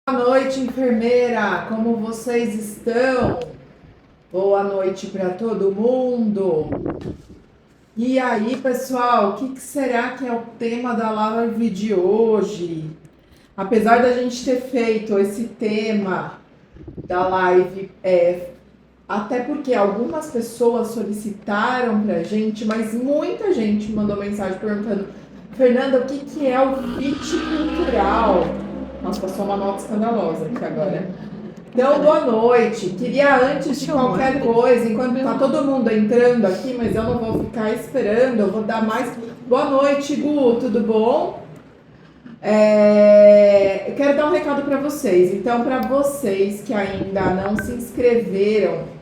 Boa noite, enfermeira. Como vocês estão? Boa noite para todo mundo. E aí, pessoal, o que será que é o tema da live de hoje? Apesar da gente ter feito esse tema da live, até porque algumas pessoas solicitaram pra gente, mas muita gente mandou mensagem perguntando: Fernanda, o que é o fit cultural? Nossa, passou uma nota escandalosa aqui agora. Então, boa noite. Queria, antes de qualquer coisa, enquanto tá todo mundo entrando aqui, mas eu não vou ficar esperando, eu vou dar mais. Boa noite, Gu, tudo bom? Eu quero dar um recado para vocês. Então, para vocês que ainda não se inscreveram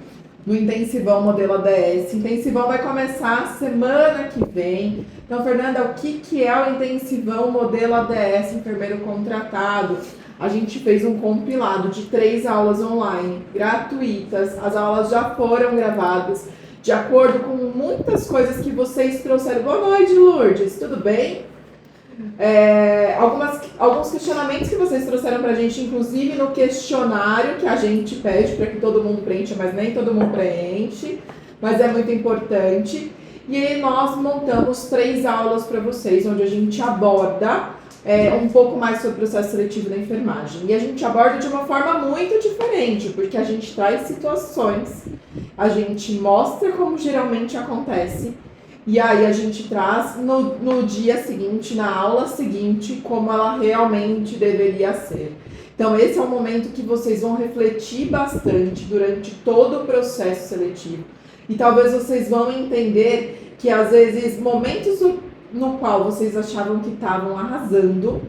no Intensivão Modelo ADS, Intensivão vai começar semana que vem. Então, Fernanda, o que é o Intensivão Modelo ADS Enfermeiro Contratado? A gente fez um compilado de 3 aulas online, gratuitas. As aulas já foram gravadas, de acordo com muitas coisas que vocês trouxeram. Boa noite, Lourdes, tudo bem? Alguns questionamentos que vocês trouxeram pra gente, inclusive no questionário que a gente pede para que todo mundo preencha, mas nem todo mundo preenche, mas é muito importante. E aí nós montamos 3 aulas para vocês, onde a gente aborda um pouco mais sobre o processo seletivo da enfermagem. E a gente aborda de uma forma muito diferente, porque a gente traz situações, a gente mostra como geralmente acontece, e aí a gente traz no dia seguinte, na aula seguinte, como ela realmente deveria ser. Então esse é um momento que vocês vão refletir bastante durante todo o processo seletivo. E talvez vocês vão entender que às vezes momentos no qual vocês achavam que estavam arrasando,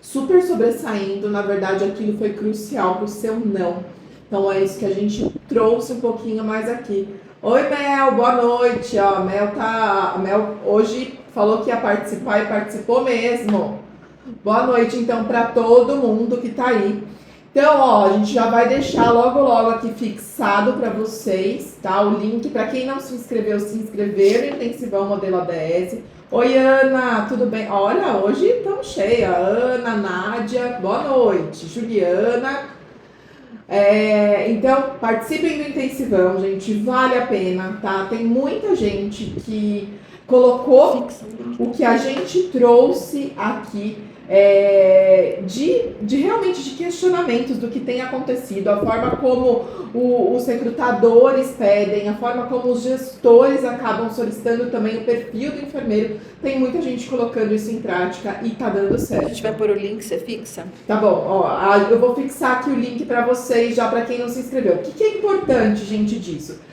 super sobressaindo, na verdade aquilo foi crucial para o seu não. Então é isso que a gente trouxe um pouquinho mais aqui. Oi, Mel, boa noite. Ó, a Mel hoje falou que ia participar e participou mesmo. Boa noite, então, para todo mundo que tá aí. Então, ó, a gente já vai deixar logo aqui fixado para vocês, tá? O link para quem não se inscreveu, se inscrever no Intensivão Modelo ADS. Oi, Ana, tudo bem? Olha, hoje estamos cheia. Ana, Nádia, boa noite. Juliana. Então, participem do Intensivão, gente, vale a pena, tá? Tem muita gente que colocou o que a gente trouxe aqui de realmente de questionamentos do que tem acontecido, a forma como os recrutadores pedem, a forma como os gestores acabam solicitando também o perfil do enfermeiro. Tem muita gente colocando isso em prática e tá dando certo. A gente vai pôr o link, você fixa? Tá bom, ó, eu vou fixar aqui o link para vocês, já para quem não se inscreveu. O que é importante, gente, disso?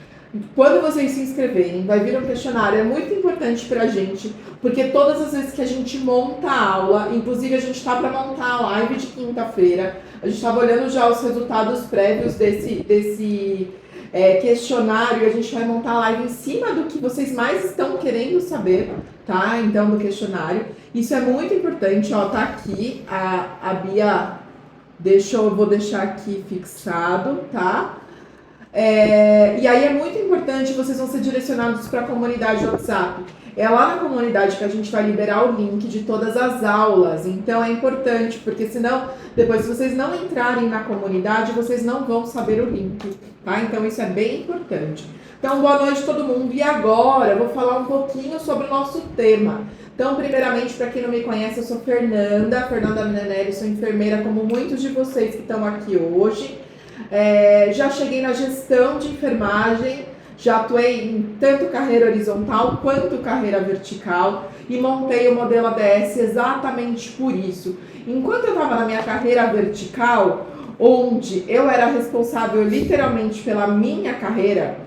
Quando vocês se inscreverem, vai vir um questionário, é muito importante pra gente, porque todas as vezes que a gente monta a aula, inclusive a gente tá para montar a live de quinta-feira, a gente tava olhando já os resultados prévios desse questionário, e a gente vai montar a live em cima do que vocês mais estão querendo saber, tá? Então, do questionário. Isso é muito importante, ó, tá aqui, a Bia eu vou deixar aqui fixado, tá? E aí é muito importante, vocês vão ser direcionados para a comunidade WhatsApp. É lá na comunidade que a gente vai liberar o link de todas as aulas. Então é importante, porque senão, depois se vocês não entrarem na comunidade, vocês não vão saber o link, tá? Então isso é bem importante. Então, boa noite a todo mundo. E agora eu vou falar um pouquinho sobre o nosso tema. Então, primeiramente, para quem não me conhece, eu sou Fernanda Minanelli, sou enfermeira como muitos de vocês que estão aqui hoje. Já cheguei na gestão de enfermagem, já atuei em tanto carreira horizontal quanto carreira vertical e montei o modelo ADS exatamente por isso. Enquanto eu estava na minha carreira vertical, onde eu era responsável literalmente pela minha carreira,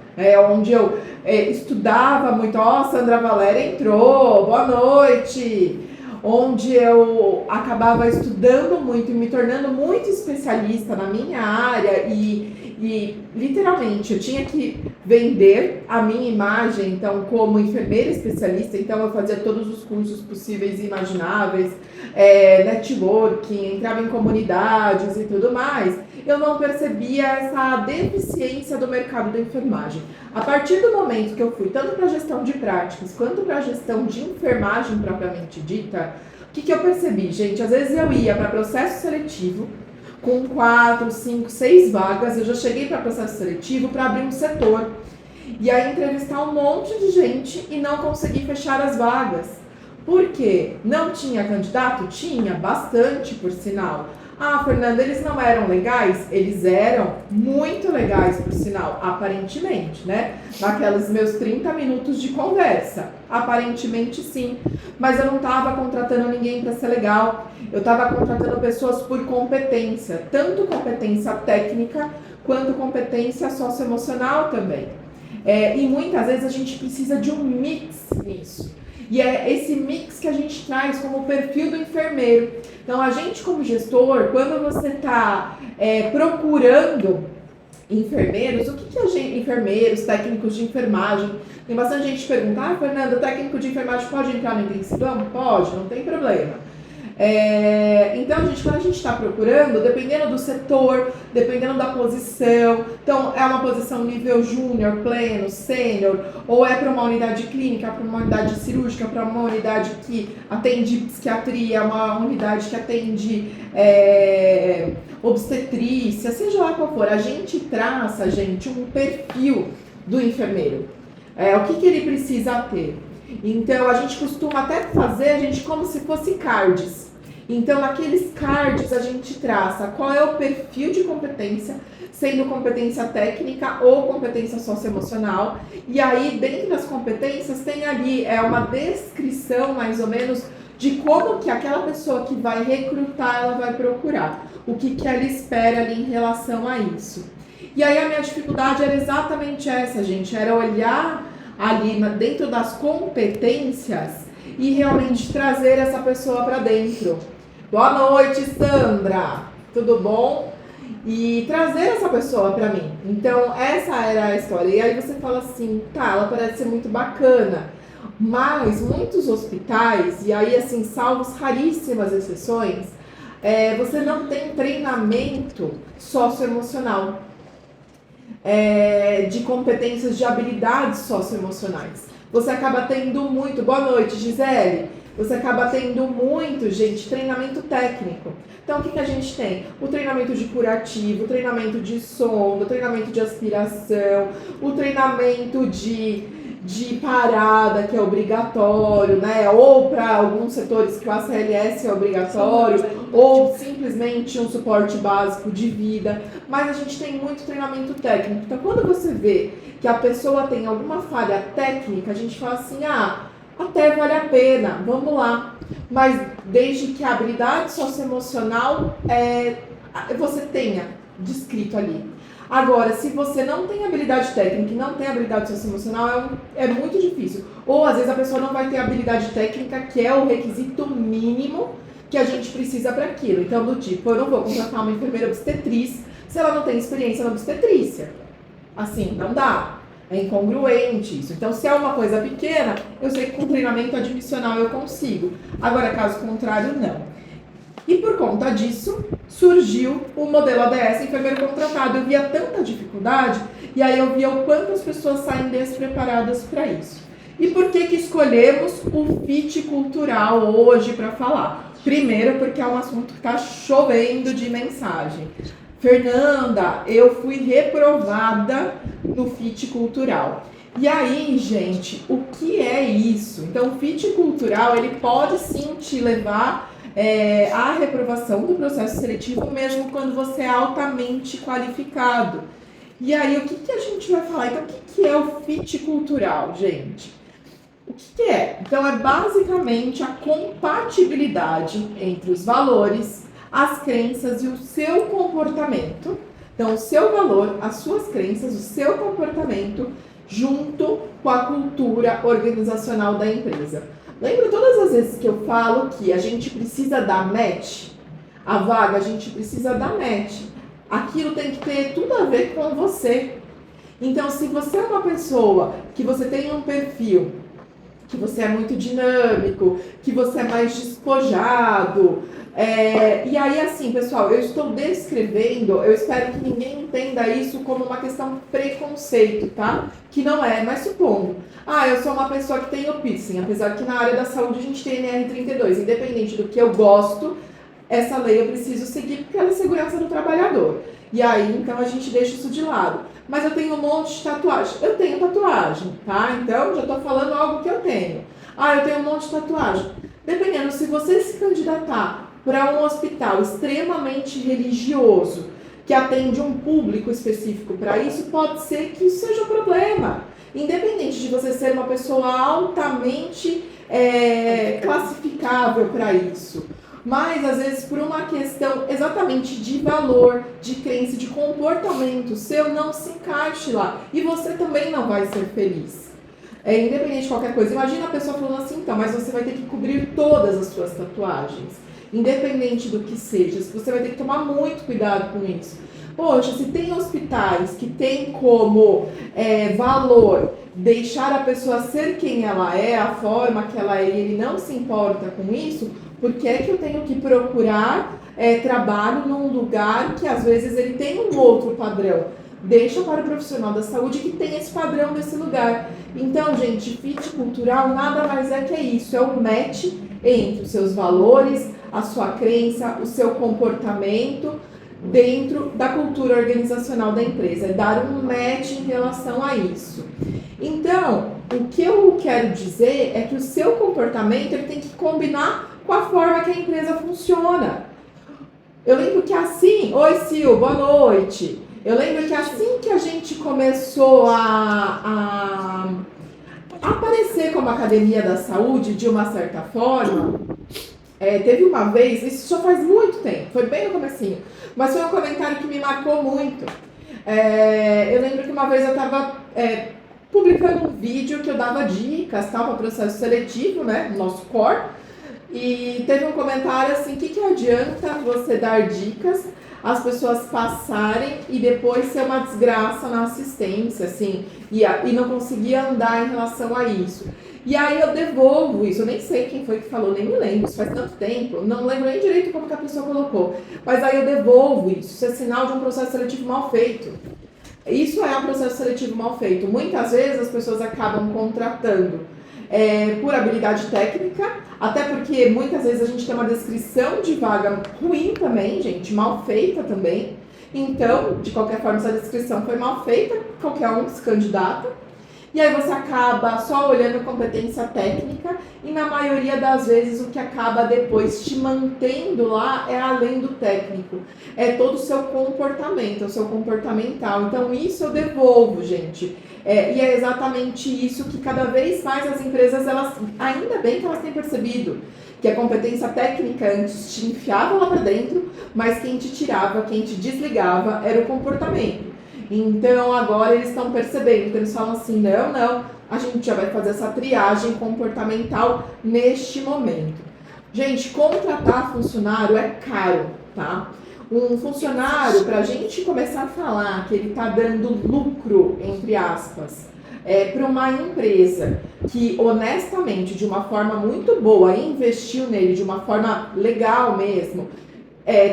onde eu estudava muito, Sandra Valéria entrou, boa noite! Onde eu acabava estudando muito e me tornando muito especialista na minha área e literalmente eu tinha que vender a minha imagem, então, como enfermeira especialista. Então eu fazia todos os cursos possíveis e imagináveis, networking, entrava em comunidades e tudo mais. Eu não percebia essa deficiência do mercado da enfermagem. A partir do momento que eu fui tanto para a gestão de práticas quanto para a gestão de enfermagem propriamente dita, o que eu percebi, gente? Às vezes eu ia para processo seletivo com 4, 5, 6 vagas. Eu já cheguei para processo seletivo para abrir um setor. E aí entrevistar um monte de gente e não conseguir fechar as vagas. Por quê? Não tinha candidato? Tinha, bastante, por sinal. Ah, Fernanda, eles não eram legais? Eles eram muito legais, por sinal, aparentemente, né? Naqueles meus 30 minutos de conversa. Aparentemente, sim. Mas eu não estava contratando ninguém para ser legal. Eu estava contratando pessoas por competência. Tanto competência técnica, quanto competência socioemocional também. E muitas vezes a gente precisa de um mix nisso. E é esse mix que a gente traz como perfil do enfermeiro. Então, a gente como gestor, quando você está procurando enfermeiros, o que a gente, enfermeiros, técnicos de enfermagem, tem bastante gente que pergunta, Fernanda, o técnico de enfermagem pode entrar no intensivão? Pode, não tem problema. Então, quando a gente está procurando, dependendo do setor, dependendo da posição, então é uma posição nível júnior, pleno, sênior, ou é para uma unidade clínica, para uma unidade cirúrgica, para uma unidade que atende psiquiatria, uma unidade que atende obstetrícia, seja lá qual for, a gente traça, um perfil do enfermeiro. O que ele precisa ter? Então, a gente costuma até fazer, como se fosse cards. Então, naqueles cards, a gente traça qual é o perfil de competência, sendo competência técnica ou competência socioemocional. E aí, dentro das competências, tem ali uma descrição, mais ou menos, de como que aquela pessoa que vai recrutar, ela vai procurar. O que ela espera ali em relação a isso. E aí, a minha dificuldade era exatamente essa, era olhar ali dentro das competências e realmente trazer essa pessoa para dentro. Boa noite, Sandra! Tudo bom? E trazer essa pessoa para mim. Então, essa era a história. E aí você fala assim, tá, ela parece ser muito bacana, mas muitos hospitais, e aí assim, salvos raríssimas exceções, você não tem treinamento socioemocional. De competências de habilidades socioemocionais. Você acaba tendo muito, boa noite, Gisele, você acaba tendo muito, treinamento técnico. Então, o que a gente tem? O treinamento de curativo, o treinamento de sonda, o treinamento de aspiração, o treinamento de parada, que é obrigatório, né? Ou para alguns setores que o ACLS é obrigatório, ou simplesmente um suporte básico de vida. Mas a gente tem muito treinamento técnico. Então, quando você vê que a pessoa tem alguma falha técnica, a gente fala assim, até vale a pena, vamos lá. Mas desde que a habilidade socioemocional você tenha descrito ali. Agora, se você não tem habilidade técnica e não tem habilidade socioemocional, é muito difícil. Ou, às vezes, a pessoa não vai ter habilidade técnica, que é o requisito mínimo que a gente precisa para aquilo. Então, do tipo, eu não vou contratar uma enfermeira obstetriz se ela não tem experiência na obstetrícia. Assim, não dá. É incongruente isso. Então, se é uma coisa pequena, eu sei que com treinamento admissional eu consigo. Agora, caso contrário, não. E por conta disso, surgiu o modelo ADS, enfermeiro contratado. Eu via tanta dificuldade, e aí eu via o quanto as pessoas saem despreparadas para isso. E por que escolhemos o fit cultural hoje para falar? Primeiro, porque é um assunto que está chovendo de mensagem. Fernanda, eu fui reprovada no fit cultural. E aí, gente, o que é isso? Então, o fit cultural, ele pode sim te levar a reprovação do processo seletivo, mesmo quando você é altamente qualificado. E aí, o que a gente vai falar? Então, o que é o fit cultural, gente? O que é? Então, é basicamente a compatibilidade entre os valores, as crenças e o seu comportamento. Então, o seu valor, as suas crenças, o seu comportamento, junto com a cultura organizacional da empresa. Lembra todas as vezes que eu falo que a gente precisa dar match? A vaga, a gente precisa dar match. Aquilo tem que ter tudo a ver com você. Então, se você é uma pessoa que você tem um perfil, que você é muito dinâmico, que você é mais despojado, e aí assim, pessoal, eu estou descrevendo, eu espero que ninguém entenda isso como uma questão preconceito, tá? Que não é, mas supondo, eu sou uma pessoa que tem o piercing, apesar que na área da saúde a gente tem NR32, independente do que eu gosto, essa lei eu preciso seguir porque ela é segurança do trabalhador. E aí, então, a gente deixa isso de lado. Mas eu tenho um monte de tatuagem. Eu tenho tatuagem, tá? Então, já tô falando algo que eu tenho. Ah, eu tenho um monte de tatuagem. Dependendo, se você se candidatar para um hospital extremamente religioso, que atende um público específico para isso, pode ser que isso seja um problema. Independente de você ser uma pessoa altamente classificável para isso. Mas, às vezes, por uma questão exatamente de valor, de crença, de comportamento seu, não se encaixe lá. E você também não vai ser feliz. Independente de qualquer coisa. Imagina a pessoa falando assim, então, mas você vai ter que cobrir todas as suas tatuagens. Independente do que seja. Você vai ter que tomar muito cuidado com isso. Poxa, se tem hospitais que tem como valor deixar a pessoa ser quem ela é, a forma que ela é, e ele não se importa com isso, por que é que eu tenho que procurar trabalho num lugar que às vezes ele tem um outro padrão? Deixa para o profissional da saúde que tem esse padrão desse lugar. Então, gente, fit cultural nada mais é que isso, é um match entre os seus valores, a sua crença, o seu comportamento dentro da cultura organizacional da empresa, é dar um match em relação a isso. Então, o que eu quero dizer é que o seu comportamento ele tem que combinar com a forma que a empresa funciona. Eu lembro que assim... Oi, Sil, boa noite. Eu lembro que assim que a gente começou a aparecer como Academia da Saúde, de uma certa forma, teve uma vez, isso já faz muito tempo, foi bem no comecinho, mas foi um comentário que me marcou muito. Eu lembro que uma vez eu estava publicando um vídeo que eu dava dicas para o processo seletivo, né, no nosso core, e teve um comentário assim, o que adianta você dar dicas, as pessoas passarem e depois ser uma desgraça na assistência, assim, e não conseguir andar em relação a isso. E aí eu devolvo isso, eu nem sei quem foi que falou, nem me lembro, isso faz tanto tempo, não lembro nem direito como que a pessoa colocou, mas aí eu devolvo isso é sinal de um processo seletivo mal feito. Isso é um processo seletivo mal feito. Muitas vezes as pessoas acabam contratando por habilidade técnica, até porque muitas vezes a gente tem uma descrição de vaga ruim também, gente, mal feita também. Então, de qualquer forma, se a descrição foi mal feita, qualquer um se candidata. E aí você acaba só olhando competência técnica e na maioria das vezes o que acaba depois te mantendo lá é além do técnico. É todo o seu comportamento, o seu comportamental. Então isso eu devolvo, gente. E é exatamente isso que cada vez mais as empresas, elas, ainda bem que elas têm percebido, que a competência técnica antes te enfiava lá para dentro, mas quem te tirava, quem te desligava era o comportamento. Então agora eles estão percebendo, então eles falam assim, não, a gente já vai fazer essa triagem comportamental neste momento. Gente, contratar funcionário é caro, tá? Um funcionário, para a gente começar a falar que ele está dando lucro, entre aspas, para uma empresa que honestamente, de uma forma muito boa, investiu nele de uma forma legal mesmo,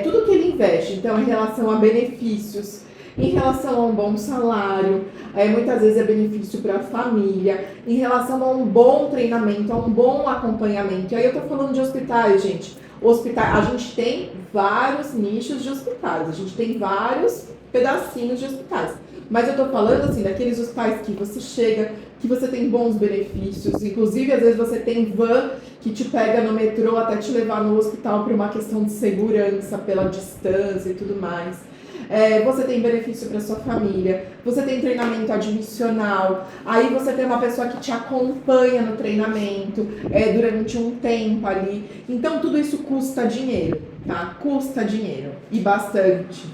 tudo que ele investe, então em relação a benefícios, em relação a um bom salário, muitas vezes é benefício para a família, em relação a um bom treinamento, a um bom acompanhamento. E aí eu tô falando de hospitais, gente. A gente tem vários nichos de hospitais, a gente tem vários pedacinhos de hospitais. Mas eu tô falando assim, daqueles hospitais que você chega, que você tem bons benefícios, inclusive às vezes você tem van que te pega no metrô até te levar no hospital por uma questão de segurança, pela distância e tudo mais. Você tem benefício para sua família, você tem treinamento admissional, aí você tem uma pessoa que te acompanha no treinamento durante um tempo ali. Então tudo isso custa dinheiro, tá? Custa dinheiro e bastante.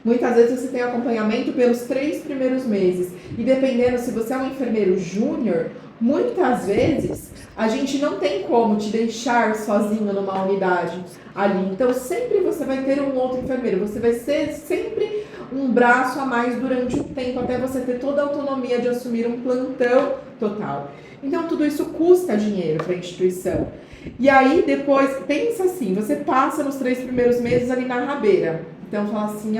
Muitas vezes você tem acompanhamento pelos 3 primeiros meses e dependendo se você é um enfermeiro júnior, muitas vezes a gente não tem como te deixar sozinho numa unidade ali. Então sempre você vai ter um outro enfermeiro, você vai ser sempre um braço a mais durante um tempo, até você ter toda a autonomia de assumir um plantão total. Então tudo isso custa dinheiro para a instituição. E aí depois, pensa assim, você passa nos 3 primeiros meses ali na rabeira. Então fala assim,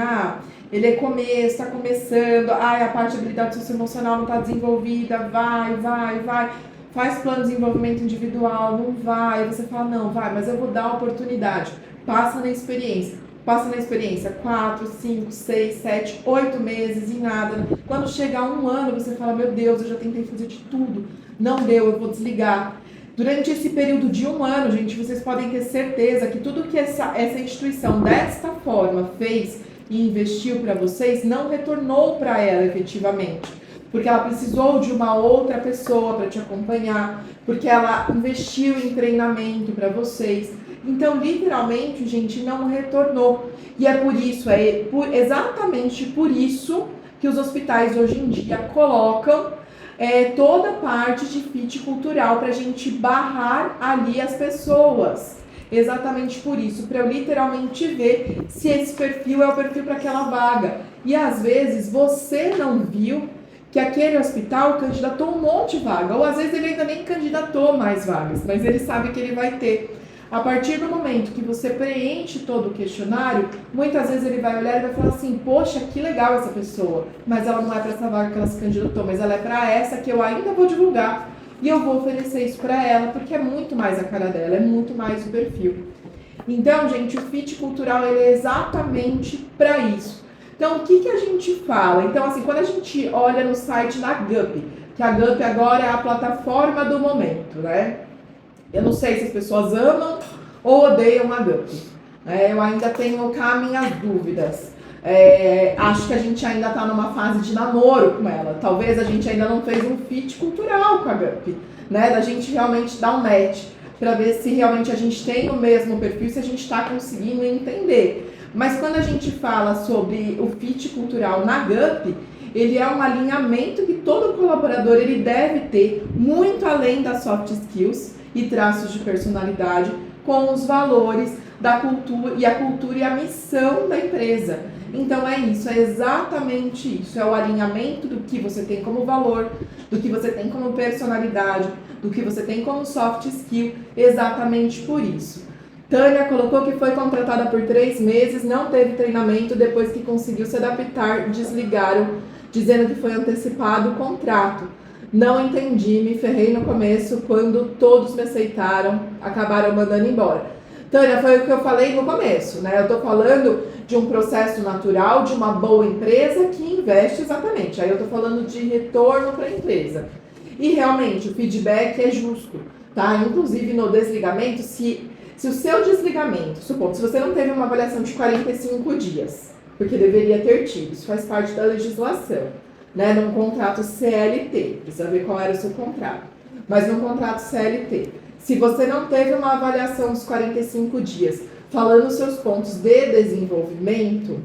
ele está começando, a parte de habilidade socioemocional não está desenvolvida, vai. Faz plano de desenvolvimento individual, não vai. Você fala, não, vai, mas eu vou dar a oportunidade. passa na experiência. Passa na experiência 4, 5, 6, 7, 8 meses e nada. Quando chega a 1 ano, você fala, meu Deus, eu já tentei fazer de tudo. Não deu, eu vou desligar. Durante esse período de 1 ano, gente, vocês podem ter certeza que tudo que essa instituição desta forma fez e investiu para vocês não retornou para ela efetivamente. Porque ela precisou de uma outra pessoa para te acompanhar, porque ela investiu em treinamento para vocês. Então, literalmente, gente, não retornou. E é por isso, exatamente por isso que os hospitais hoje em dia colocam toda a parte de fit cultural para a gente barrar ali as pessoas. Exatamente por isso, para eu literalmente ver se esse perfil é o perfil para aquela vaga. E às vezes você não viu que aquele hospital candidatou um monte de vaga, ou às vezes ele ainda nem candidatou mais vagas, mas ele sabe que ele vai ter. A partir do momento que você preenche todo o questionário, muitas vezes ele vai olhar e vai falar assim, poxa, que legal essa pessoa, mas ela não é para essa vaga que ela se candidatou, mas ela é para essa que eu ainda vou divulgar e eu vou oferecer isso para ela, porque é muito mais a cara dela, é muito mais o perfil. Então, gente, o fit cultural ele é exatamente para isso. Então, o que a gente fala? Então, assim, quando a gente olha no site da GUP, que a GUP agora é a plataforma do momento, né? Eu não sei se as pessoas amam ou odeiam a GUP. Eu ainda tenho cá minhas dúvidas. Acho que a gente ainda está numa fase de namoro com ela. Talvez a gente ainda não fez um fit cultural com a GUP, né? Da gente realmente dar um match para ver se realmente a gente tem o mesmo perfil, se a gente está conseguindo entender. Mas quando a gente fala sobre o fit cultural na GUP, ele é um alinhamento que todo colaborador ele deve ter, muito além das soft skills e traços de personalidade, com os valores da cultura e a missão da empresa. Então é isso, é exatamente isso, é o alinhamento do que você tem como valor, do que você tem como personalidade, do que você tem como soft skill, exatamente por isso. Tânia colocou que foi contratada por 3 meses, não teve treinamento, depois que conseguiu se adaptar, desligaram, dizendo que foi antecipado o contrato. Não entendi, me ferrei no começo, quando todos me aceitaram, acabaram mandando embora. Tânia, foi o que eu falei no começo, né? Eu tô falando de um processo natural, de uma boa empresa que investe exatamente. Aí eu tô falando de retorno para a empresa. E realmente, o feedback é justo, tá? Inclusive no desligamento, se o seu desligamento, supondo, se você não teve uma avaliação de 45 dias, porque deveria ter tido, isso faz parte da legislação, né? Num contrato CLT, precisa ver qual era o seu contrato, mas num contrato CLT, se você não teve uma avaliação dos 45 dias, falando os seus pontos de desenvolvimento,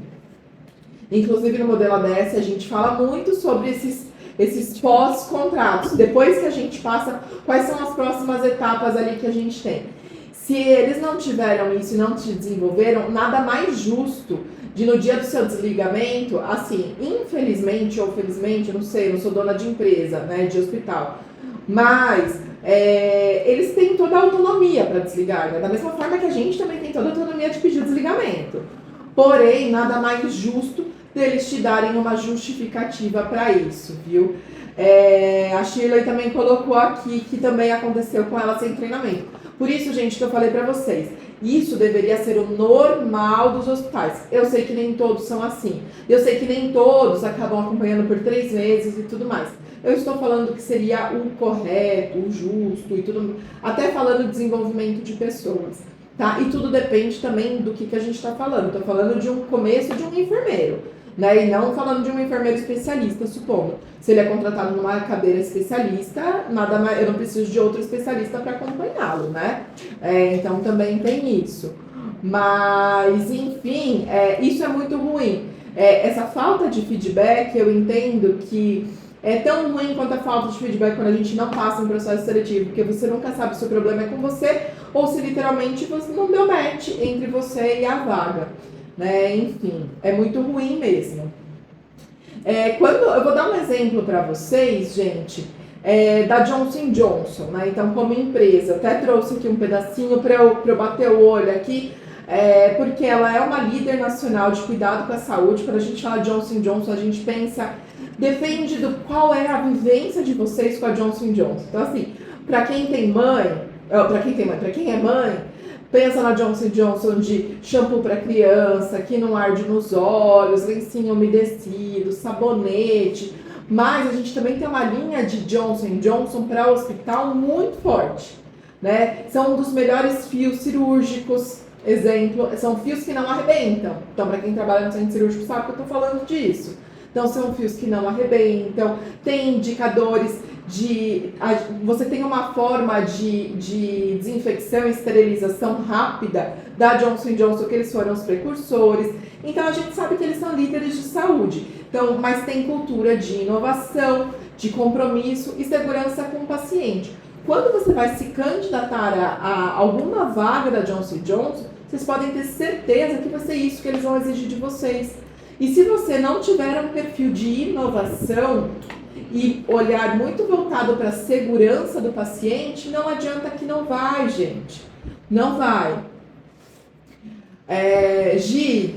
inclusive no modelo ADS a gente fala muito sobre esses pós-contratos, depois que a gente passa, quais são as próximas etapas ali que a gente tem. Se eles não tiveram isso e não te desenvolveram, nada mais justo de no dia do seu desligamento, assim, infelizmente ou felizmente, eu não sei, eu não sou dona de empresa, né, de hospital, mas eles têm toda a autonomia para desligar, né, da mesma forma que a gente também tem toda a autonomia de pedir o desligamento. Porém, nada mais justo deles te darem uma justificativa para isso, viu? A Shirley também colocou aqui que também aconteceu com ela sem treinamento. Por isso, gente, que eu falei pra vocês, isso deveria ser o normal dos hospitais. Eu sei que nem todos são assim. Eu sei que nem todos acabam acompanhando por 3 meses e tudo mais. Eu estou falando que seria o correto, o justo e tudo, até falando de desenvolvimento de pessoas, tá? E tudo depende também do que a gente está falando. Estou falando de um começo de um enfermeiro, né? E não falando de um enfermeiro especialista, supondo. Se ele é contratado numa cadeira especialista, nada mais, eu não preciso de outro especialista para acompanhá-lo, né? Então também tem isso. Mas, enfim, isso é muito ruim. Essa falta de feedback, eu entendo que é tão ruim quanto a falta de feedback quando a gente não passa um processo seletivo, porque você nunca sabe se o problema é com você ou se literalmente você não deu match entre você e a vaga. Né? Enfim, é muito ruim mesmo. Eu vou dar um exemplo para vocês, gente, da Johnson & Johnson, né? Então, como empresa, até trouxe aqui um pedacinho para eu bater o olho aqui, porque ela é uma líder nacional de cuidado com a saúde. Quando a gente fala Johnson & Johnson, a gente pensa, depende do qual é a vivência de vocês com a Johnson & Johnson. Então, assim, para quem é mãe, Pensa na Johnson Johnson de shampoo para criança, que não arde nos olhos, lencinho umedecido, sabonete. Mas a gente também tem uma linha de Johnson Johnson para hospital muito forte, né? São um dos melhores fios cirúrgicos, exemplo, são fios que não arrebentam. Então, para quem trabalha no centro cirúrgico sabe que eu estou falando disso. Então, são fios que não arrebentam, tem indicadores você tem uma forma de desinfecção e esterilização rápida da Johnson Johnson, que eles foram os precursores. Então, a gente sabe que eles são líderes de saúde. Então, mas tem cultura de inovação, de compromisso e segurança com o paciente. Quando você vai se candidatar a alguma vaga da Johnson Johnson, vocês podem ter certeza que vai ser isso que eles vão exigir de vocês. E se você não tiver um perfil de inovação e olhar muito voltado para a segurança do paciente, não adianta que não vai, gente. Não vai. Gi,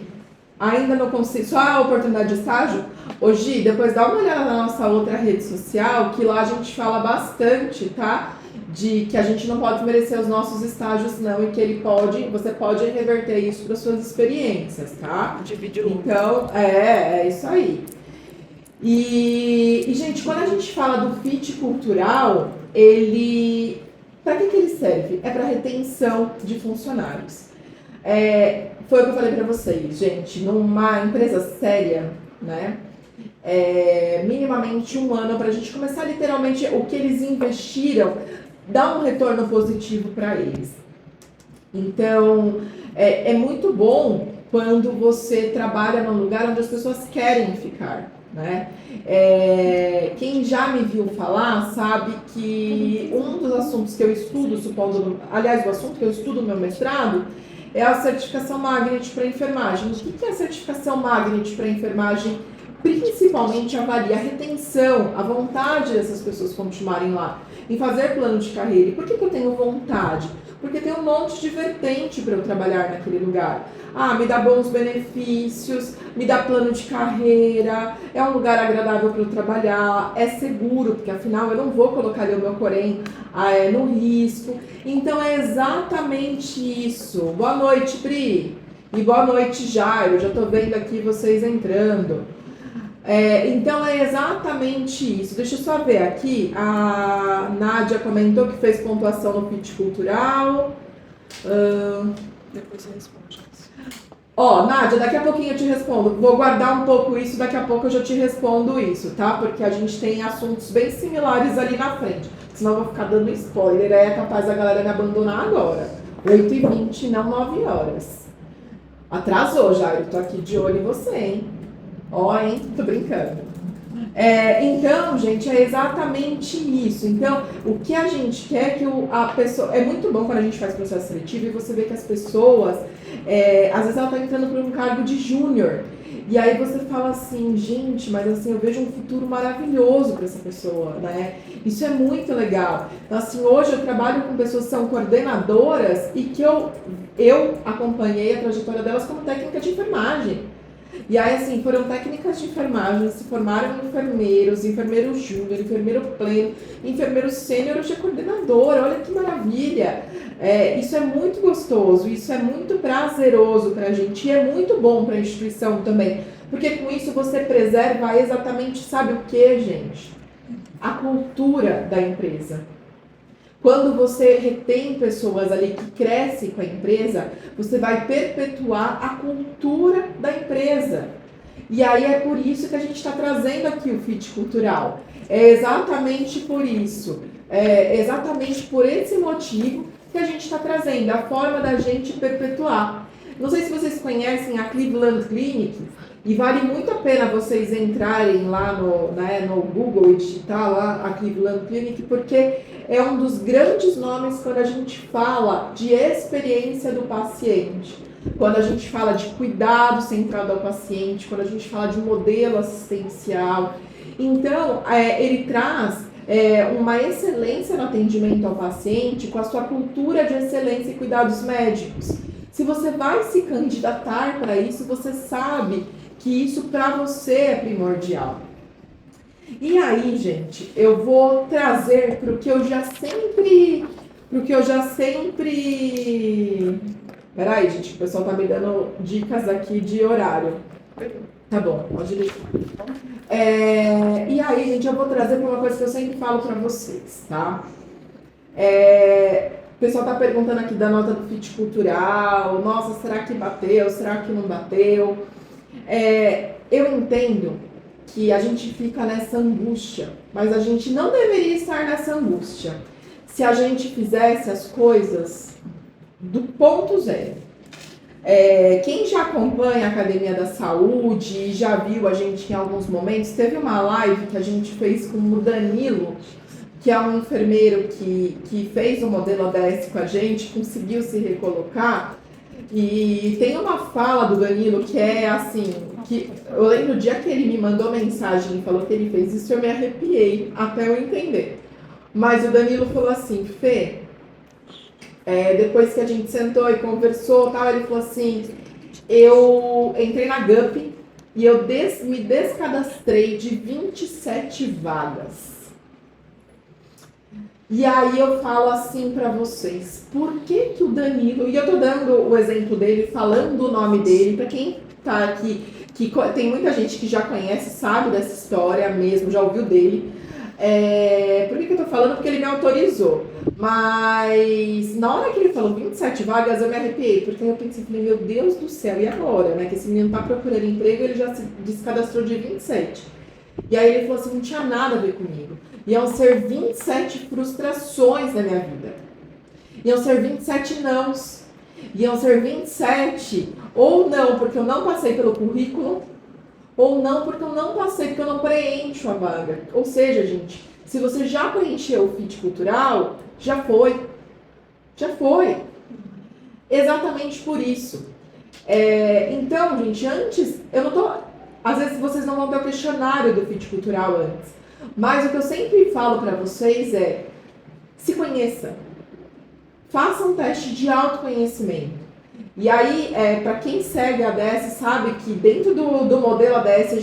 ainda não consigo. Só a oportunidade de estágio? Ô Gi, depois dá uma olhada na nossa outra rede social, que lá a gente fala bastante, tá? De que a gente não pode desmerecer os nossos estágios, não, e que você pode reverter isso para suas experiências, tá? Dividir. Então, é isso aí. E, gente, quando a gente fala do fit cultural, para que ele serve? É para retenção de funcionários. Foi o que eu falei para vocês, gente, numa empresa séria, né? Minimamente 1 ano para a gente começar literalmente o que eles investiram, dar um retorno positivo para eles. Então, é muito bom quando você trabalha num lugar onde as pessoas querem ficar, né? Quem já me viu falar sabe que um dos assuntos que eu estudo, o assunto que eu estudo no meu mestrado é a certificação Magnet para enfermagem. O que é a certificação Magnet para enfermagem? Principalmente avalia a retenção, a vontade dessas pessoas continuarem lá, em fazer plano de carreira. E por que eu tenho vontade? Porque tem um monte de vertente para eu trabalhar naquele lugar. Me dá bons benefícios, me dá plano de carreira, é um lugar agradável para eu trabalhar, é seguro, porque afinal eu não vou colocar ali o meu corém no risco. Então é exatamente isso. Boa noite, Pri. E boa noite, Jairo. Já estou vendo aqui vocês entrando. Então é exatamente isso. Deixa eu só ver aqui. A Nádia comentou que fez pontuação no fit cultural. Depois você responde. Nádia, daqui a pouquinho eu te respondo. Vou guardar um pouco isso, daqui a pouco eu já te respondo isso, tá? Porque a gente tem assuntos bem similares ali na frente. Senão eu vou ficar dando spoiler, é capaz da galera me abandonar agora. 8h20, não 9 horas. Atrasou já, eu tô aqui de olho em você, hein? Hein? Tô brincando. Então, gente, é exatamente isso. Então, o que a gente quer é que a pessoa... É muito bom quando a gente faz processo seletivo e você vê que as pessoas... às vezes ela tá entrando por um cargo de júnior. E aí você fala assim, gente, mas assim, eu vejo um futuro maravilhoso para essa pessoa, né? Isso é muito legal. Então, assim, hoje eu trabalho com pessoas que são coordenadoras e que eu acompanhei a trajetória delas como técnica de enfermagem. E aí, assim, foram técnicas de enfermagem, se formaram enfermeiros, enfermeiro júnior, enfermeiro pleno, enfermeiro sênior, hoje é coordenador, olha que maravilha. Isso é muito gostoso, isso é muito prazeroso pra gente e é muito bom pra instituição também, porque com isso você preserva exatamente, sabe o que, gente? A cultura da empresa. Quando você retém pessoas ali que crescem com a empresa, você vai perpetuar a cultura da empresa. E aí é por isso que a gente está trazendo aqui o fit cultural. É exatamente por isso. É exatamente por esse motivo que a gente está trazendo, a forma da gente perpetuar. Não sei se vocês conhecem a Cleveland Clinic, e vale muito a pena vocês entrarem lá no Google e digitar lá a Cleveland Clinic, porque é um dos grandes nomes quando a gente fala de experiência do paciente, quando a gente fala de cuidado centrado ao paciente, quando a gente fala de modelo assistencial. Então, ele traz uma excelência no atendimento ao paciente com a sua cultura de excelência e cuidados médicos. Se você vai se candidatar para isso, você sabe que isso para você é primordial. E aí, gente, eu vou trazer para o que eu já sempre Peraí, gente, o pessoal tá me dando dicas aqui de horário. Tá bom, pode deixar. E aí, gente, eu vou trazer para uma coisa que eu sempre falo para vocês, tá? O pessoal tá perguntando aqui da nota do Fit Cultural. Nossa, será que bateu? Será que não bateu? Eu entendo que a gente fica nessa angústia, mas a gente não deveria estar nessa angústia se a gente fizesse as coisas do ponto zero. Quem já acompanha a Academia da Saúde e já viu a gente em alguns momentos, teve uma live que a gente fez com o Danilo, que é um enfermeiro que fez o modelo ADS com a gente, conseguiu se recolocar. E tem uma fala do Danilo que é assim, que eu lembro o dia que ele me mandou mensagem e falou que ele fez isso, eu me arrepiei até eu entender. Mas o Danilo falou assim, Fê, depois que a gente sentou e conversou, tal, ele falou assim, eu entrei na GUP e eu me descadastrei de 27 vagas. E aí eu falo assim pra vocês, por que o Danilo, e eu tô dando o exemplo dele, falando o nome dele, pra quem tá aqui, que tem muita gente que já conhece, sabe dessa história mesmo, já ouviu dele. Por que eu tô falando? Porque ele me autorizou. Mas na hora que ele falou 27 vagas, eu me arrepiei, porque eu pensei, meu Deus do céu, e agora, né? Que esse menino tá procurando emprego, ele já se descadastrou de 27. E aí ele falou assim, não tinha nada a ver comigo. Iam ser 27 frustrações na minha vida. Iam ser 27 nãos. Iam ser 27, ou não, porque eu não passei pelo currículo, ou não, porque eu não passei, porque eu não preencho a vaga. Ou seja, gente, se você já preencheu o Fit Cultural, já foi. Já foi. Exatamente por isso. Então, gente, antes, eu não tô... Às vezes vocês não vão ter o questionário do Fit Cultural antes. Mas o que eu sempre falo para vocês é, se conheça. Faça um teste de autoconhecimento. E aí, para quem segue a ADS, sabe que dentro do modelo ADS,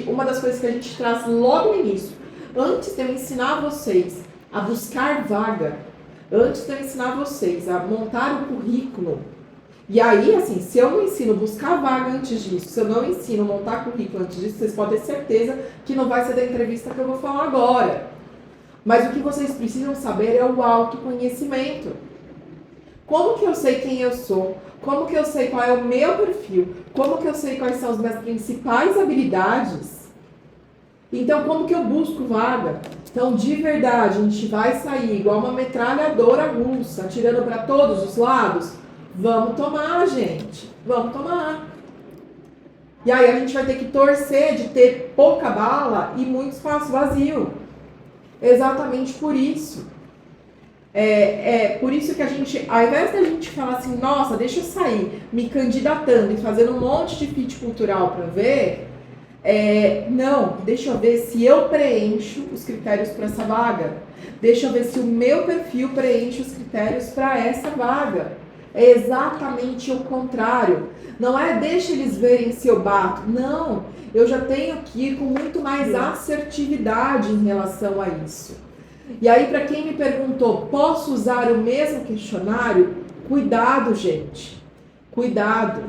uma das coisas que a gente traz logo no início, antes de eu ensinar vocês a buscar vaga, antes de eu ensinar vocês a montar o currículo, e aí, assim, se eu não ensino buscar vaga antes disso, se eu não ensino montar currículo antes disso, vocês podem ter certeza que não vai ser da entrevista que eu vou falar agora. Mas o que vocês precisam saber é o autoconhecimento. Como que eu sei quem eu sou? Como que eu sei qual é o meu perfil? Como que eu sei quais são as minhas principais habilidades? Então, como que eu busco vaga? Então, de verdade, a gente vai sair igual uma metralhadora russa, atirando para todos os lados? Vamos tomar, gente. Vamos tomar. E aí a gente vai ter que torcer de ter pouca bala e muito espaço vazio. Exatamente por isso. Por isso que a gente, ao invés da gente falar assim, nossa, deixa eu sair me candidatando e fazendo um monte de fit cultural para ver, não, deixa eu ver se eu preencho os critérios para essa vaga. Deixa eu ver se o meu perfil preenche os critérios para essa vaga. É exatamente o contrário. Não é deixa eles verem se eu bato. Não, eu já tenho que ir com muito mais assertividade em relação a isso. E aí, para quem me perguntou, posso usar o mesmo questionário? Cuidado, gente. Cuidado.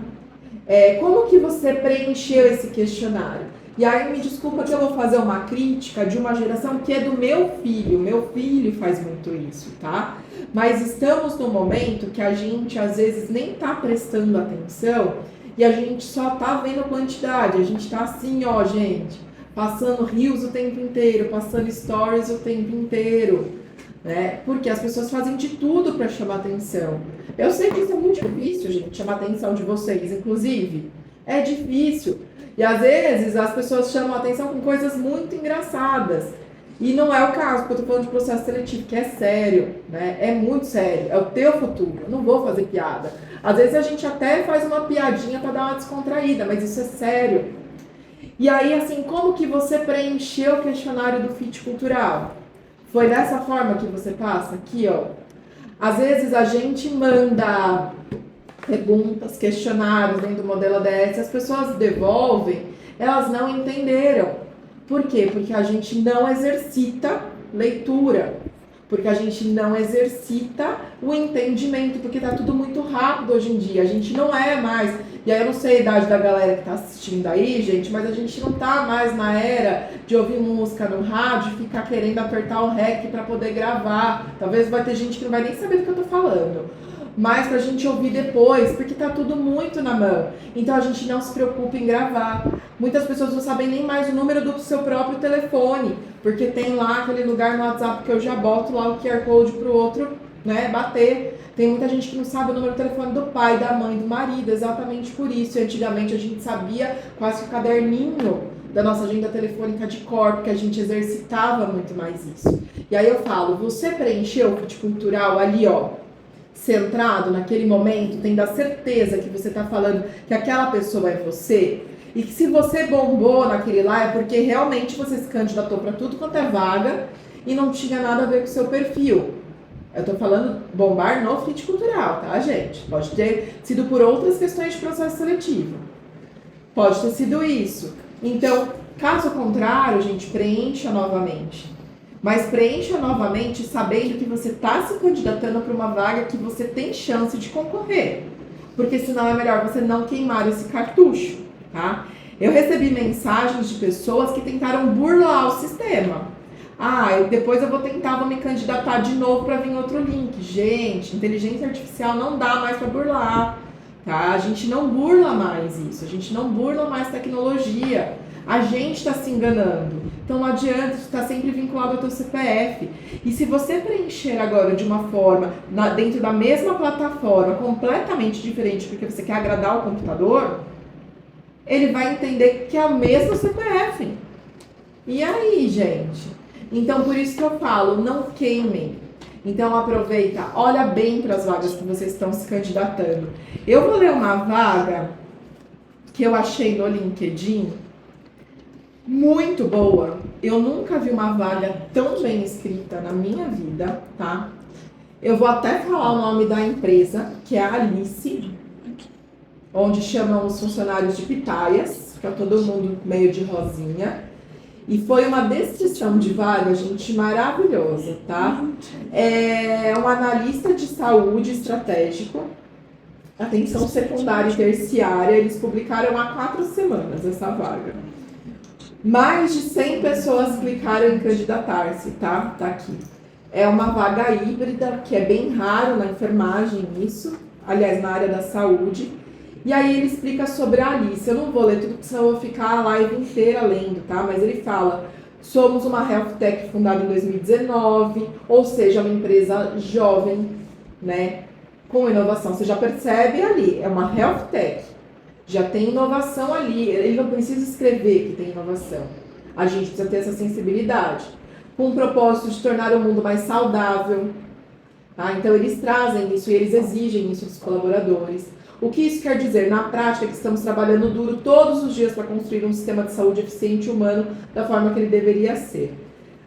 Como que você preencheu esse questionário? E aí, me desculpa que eu vou fazer uma crítica de uma geração que é do meu filho. Meu filho faz muito isso, tá? Mas estamos num momento que a gente, às vezes, nem tá prestando atenção e a gente só tá vendo quantidade. A gente tá assim, ó, gente, passando reels o tempo inteiro, passando stories o tempo inteiro, né? Porque as pessoas fazem de tudo para chamar atenção. Eu sei que isso é muito difícil, gente, chamar a atenção de vocês, inclusive. É difícil. E às vezes as pessoas chamam a atenção com coisas muito engraçadas. E não é o caso, porque eu tô falando de processo seletivo, que é sério, né? É muito sério, é o teu futuro. Eu não vou fazer piada. Às vezes a gente até faz uma piadinha para dar uma descontraída, mas isso é sério. E aí, assim, como que você preencheu o questionário do Fit Cultural? Foi dessa forma que você passa? Aqui, ó. Às vezes a gente manda perguntas, questionários dentro do modelo ADS, as pessoas devolvem, elas não entenderam. Por quê? Porque a gente não exercita leitura, porque a gente não exercita o entendimento, porque tá tudo muito rápido hoje em dia. A gente não é mais... E aí eu não sei a idade da galera que tá assistindo aí, gente, mas a gente não tá mais na era de ouvir música no rádio e ficar querendo apertar o REC para poder gravar. Talvez vai ter gente que não vai nem saber do que eu tô falando. Mas pra gente ouvir depois, porque tá tudo muito na mão. Então a gente não se preocupa em gravar. Muitas pessoas não sabem nem mais o número do seu próprio telefone, porque tem lá aquele lugar no WhatsApp que eu já boto lá o QR Code pro outro, né, bater. Tem muita gente que não sabe o número do telefone do pai, da mãe, do marido, exatamente por isso. E antigamente a gente sabia quase que o caderninho da nossa agenda telefônica de cor, porque a gente exercitava muito mais isso. E aí eu falo, você preencheu o Fit Cultural ali, ó, centrado naquele momento, tendo a certeza que você está falando que aquela pessoa é você, e que se você bombou naquele lá é porque realmente você se candidatou para tudo quanto é vaga e não tinha nada a ver com o seu perfil. Eu tô falando bombar no Fit Cultural, tá, gente? Pode ter sido por outras questões de processo seletivo. Pode ter sido isso. Então, caso contrário, gente, preencha novamente. Mas preencha novamente sabendo que você está se candidatando para uma vaga que você tem chance de concorrer. Porque senão é melhor você não queimar esse cartucho, tá? Eu recebi mensagens de pessoas que tentaram burlar o sistema. Depois eu vou me candidatar de novo para vir outro link. Gente, inteligência artificial não dá mais para burlar, tá? A gente não burla mais isso, a gente não burla mais tecnologia. A gente está se enganando. Então não adianta estar sempre vinculado ao teu CPF. E se você preencher agora de uma forma, dentro da mesma plataforma, completamente diferente, porque você quer agradar o computador, ele vai entender que é o mesmo CPF. E aí, gente? Então, por isso que eu falo, não queimem. Então, aproveita, olha bem para as vagas que vocês estão se candidatando. Eu vou ler uma vaga que eu achei no LinkedIn, muito boa. Eu nunca vi uma vaga tão bem escrita na minha vida, tá? Eu vou até falar o nome da empresa, que é a Alice, onde chamam os funcionários de pitaias, fica todo mundo meio de rosinha. E foi uma descrição de vaga, gente, maravilhosa, tá? É um analista de saúde estratégico, atenção secundária e terciária. Eles publicaram há 4 semanas essa vaga. Mais de 100 pessoas clicaram em candidatar-se, tá? Tá aqui. É uma vaga híbrida, que é bem raro na enfermagem isso, aliás, na área da saúde. E aí ele explica sobre a Alice. Eu não vou ler tudo, porque senão eu vou ficar a live inteira lendo, tá? Mas ele fala, somos uma health tech fundada em 2019, ou seja, uma empresa jovem, né? Com inovação. Você já percebe ali, é uma health tech. Já tem inovação ali. Ele não precisa escrever que tem inovação. A gente precisa ter essa sensibilidade. Com o propósito de tornar o mundo mais saudável. Tá? Então eles trazem isso e eles exigem isso dos colaboradores. O que isso quer dizer? Na prática, é que estamos trabalhando duro todos os dias para construir um sistema de saúde eficiente e humano da forma que ele deveria ser.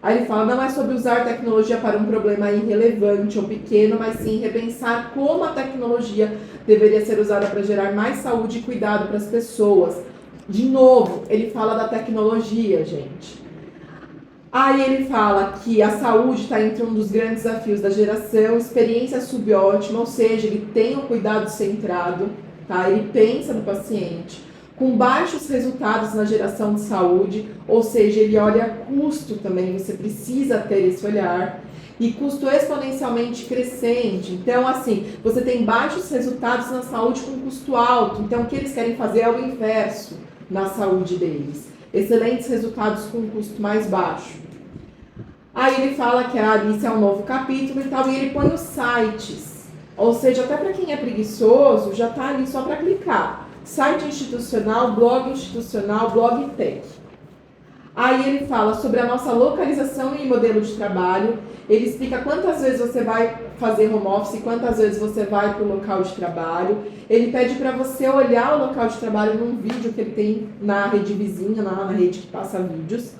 Aí ele fala, não é sobre usar tecnologia para um problema irrelevante ou pequeno, mas sim repensar como a tecnologia deveria ser usada para gerar mais saúde e cuidado para as pessoas. De novo, ele fala da tecnologia, gente. Aí ele fala que a saúde está entre um dos grandes desafios da geração, experiência subótima, ou seja, ele tem o cuidado centrado, tá? Ele pensa no paciente, com baixos resultados na geração de saúde, ou seja, ele olha custo também, você precisa ter esse olhar, e custo exponencialmente crescente. Então, assim, você tem baixos resultados na saúde com custo alto, então o que eles querem fazer é o inverso na saúde deles. Excelentes resultados com um custo mais baixo. Aí ele fala que a Alice é um novo capítulo e tal, e ele põe os sites. Ou seja, até para quem é preguiçoso, já está ali só para clicar. Site institucional, blog tech. Aí ele fala sobre a nossa localização e modelo de trabalho. Ele explica quantas vezes você vai fazer home office, quantas vezes você vai para o local de trabalho. Ele pede para você olhar o local de trabalho num vídeo que ele tem na rede vizinha, na rede que passa vídeos.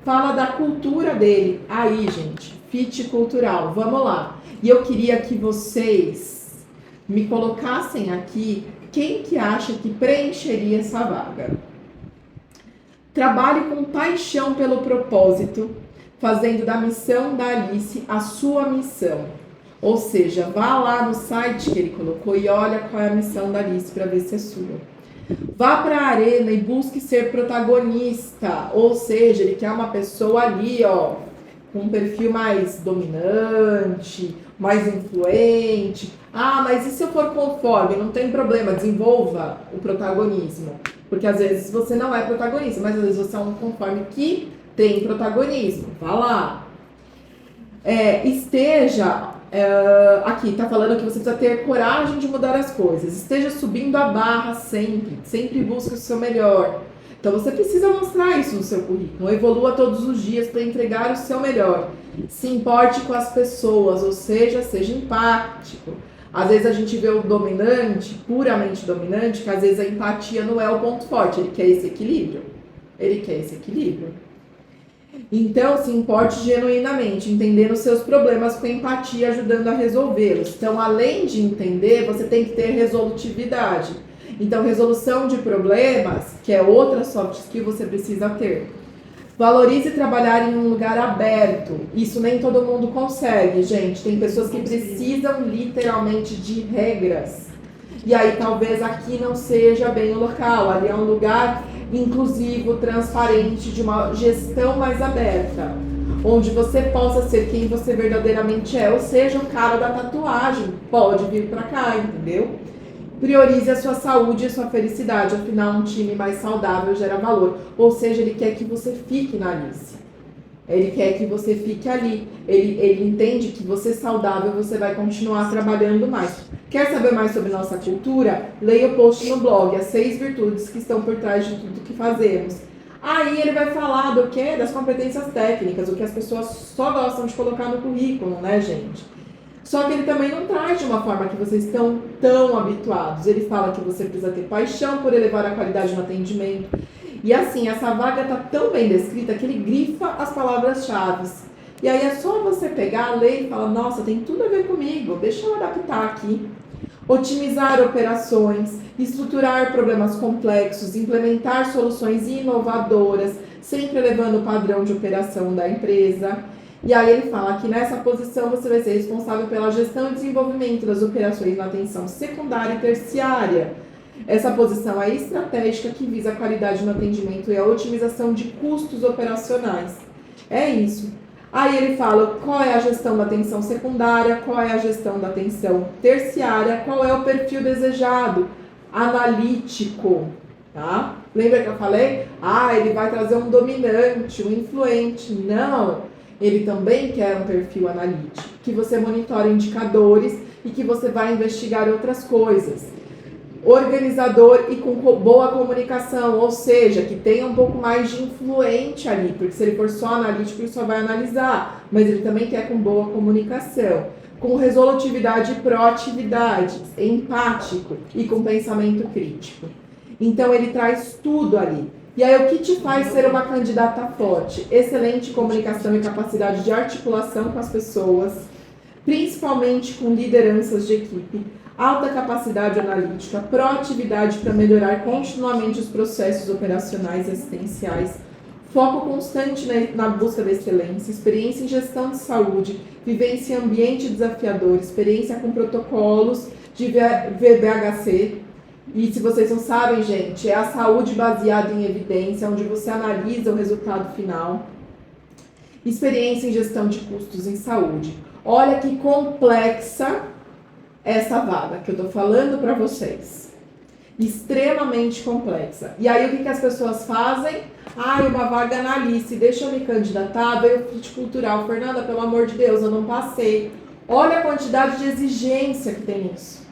Fala da cultura dele. Aí, gente, fit cultural. Vamos lá. E eu queria que vocês me colocassem aqui quem que acha que preencheria essa vaga. Trabalhe com paixão pelo propósito, fazendo da missão da Alice a sua missão. Ou seja, vá lá no site que ele colocou e olha qual é a missão da Alice para ver se é sua. Vá para a arena e busque ser protagonista. Ou seja, ele quer uma pessoa ali, ó, com um perfil mais dominante, mais influente. Ah, mas e se eu for conforme? Não tem problema, desenvolva o protagonismo. Porque às vezes você não é protagonista, mas às vezes você é um conforme que tem protagonismo. Vá lá. Aqui tá falando que você precisa ter coragem de mudar as coisas. Esteja subindo a barra sempre. Sempre busque o seu melhor. Então você precisa mostrar isso no seu currículo. Evolua todos os dias para entregar o seu melhor. Se importe com as pessoas, ou seja, seja empático. Às vezes a gente vê o dominante, puramente dominante, que às vezes a empatia não é o ponto forte. Ele quer esse equilíbrio. Então, se importe genuinamente, entendendo os seus problemas com empatia, ajudando a resolvê-los. Então, além de entender, você tem que ter resolutividade. Então, resolução de problemas, que é outra soft skill, você precisa ter. Valorize trabalhar em um lugar aberto. Isso nem todo mundo consegue, gente. Tem pessoas que precisam literalmente de regras. E aí, talvez aqui não seja bem o local. Ali é um lugar inclusivo, transparente, de uma gestão mais aberta, onde você possa ser quem você verdadeiramente é, ou seja, o cara da tatuagem pode vir pra cá, entendeu? Priorize a sua saúde e a sua felicidade, afinal um time mais saudável gera valor, ou seja, ele quer que você fique na Alice. Ele quer que você fique ali. Ele entende que você saudável, você vai continuar trabalhando mais. Quer saber mais sobre nossa cultura? Leia o post no blog, as 6 virtudes que estão por trás de tudo que fazemos. Aí ele vai falar do quê? Das competências técnicas, o que as pessoas só gostam de colocar no currículo, né, gente? Só que ele também não traz de uma forma que vocês estão tão habituados. Ele fala que você precisa ter paixão por elevar a qualidade no atendimento. E assim, essa vaga tá tão bem descrita que ele grifa as palavras-chave. E aí é só você pegar, ler e falar, nossa, tem tudo a ver comigo, deixa eu adaptar aqui. Otimizar operações, estruturar problemas complexos, implementar soluções inovadoras, sempre elevando o padrão de operação da empresa. E aí ele fala que nessa posição você vai ser responsável pela gestão e desenvolvimento das operações na atenção secundária e terciária. Essa posição é estratégica que visa a qualidade no atendimento e a otimização de custos operacionais. É isso. Aí ele fala qual é a gestão da atenção secundária, qual é a gestão da atenção terciária, qual é o perfil desejado, analítico, tá? Lembra que eu falei? Ele vai trazer um dominante, um influente. Não, ele também quer um perfil analítico, que você monitore indicadores e que você vai investigar outras coisas. Organizador e com boa comunicação, ou seja, que tenha um pouco mais de influente ali, porque se ele for só analítico, ele só vai analisar, mas ele também quer com boa comunicação, com resolutividade e proatividade, empático e com pensamento crítico. Então ele traz tudo ali. E aí o que te faz ser uma candidata forte? Excelente comunicação e capacidade de articulação com as pessoas, principalmente com lideranças de equipe, alta capacidade analítica, proatividade para melhorar continuamente os processos operacionais e assistenciais, foco constante na busca da excelência, experiência em gestão de saúde, vivência em ambiente desafiador, experiência com protocolos de VBHC. E se vocês não sabem, gente, é a saúde baseada em evidência, onde você analisa o resultado final. Experiência em gestão de custos em saúde. Olha que complexa essa vaga que eu tô falando para vocês. Extremamente complexa. E aí o que as pessoas fazem? Uma vaga na Alice, deixa eu me candidatar, veio o fit cultural. Fernanda, pelo amor de Deus, eu não passei. Olha a quantidade de exigência que tem nisso.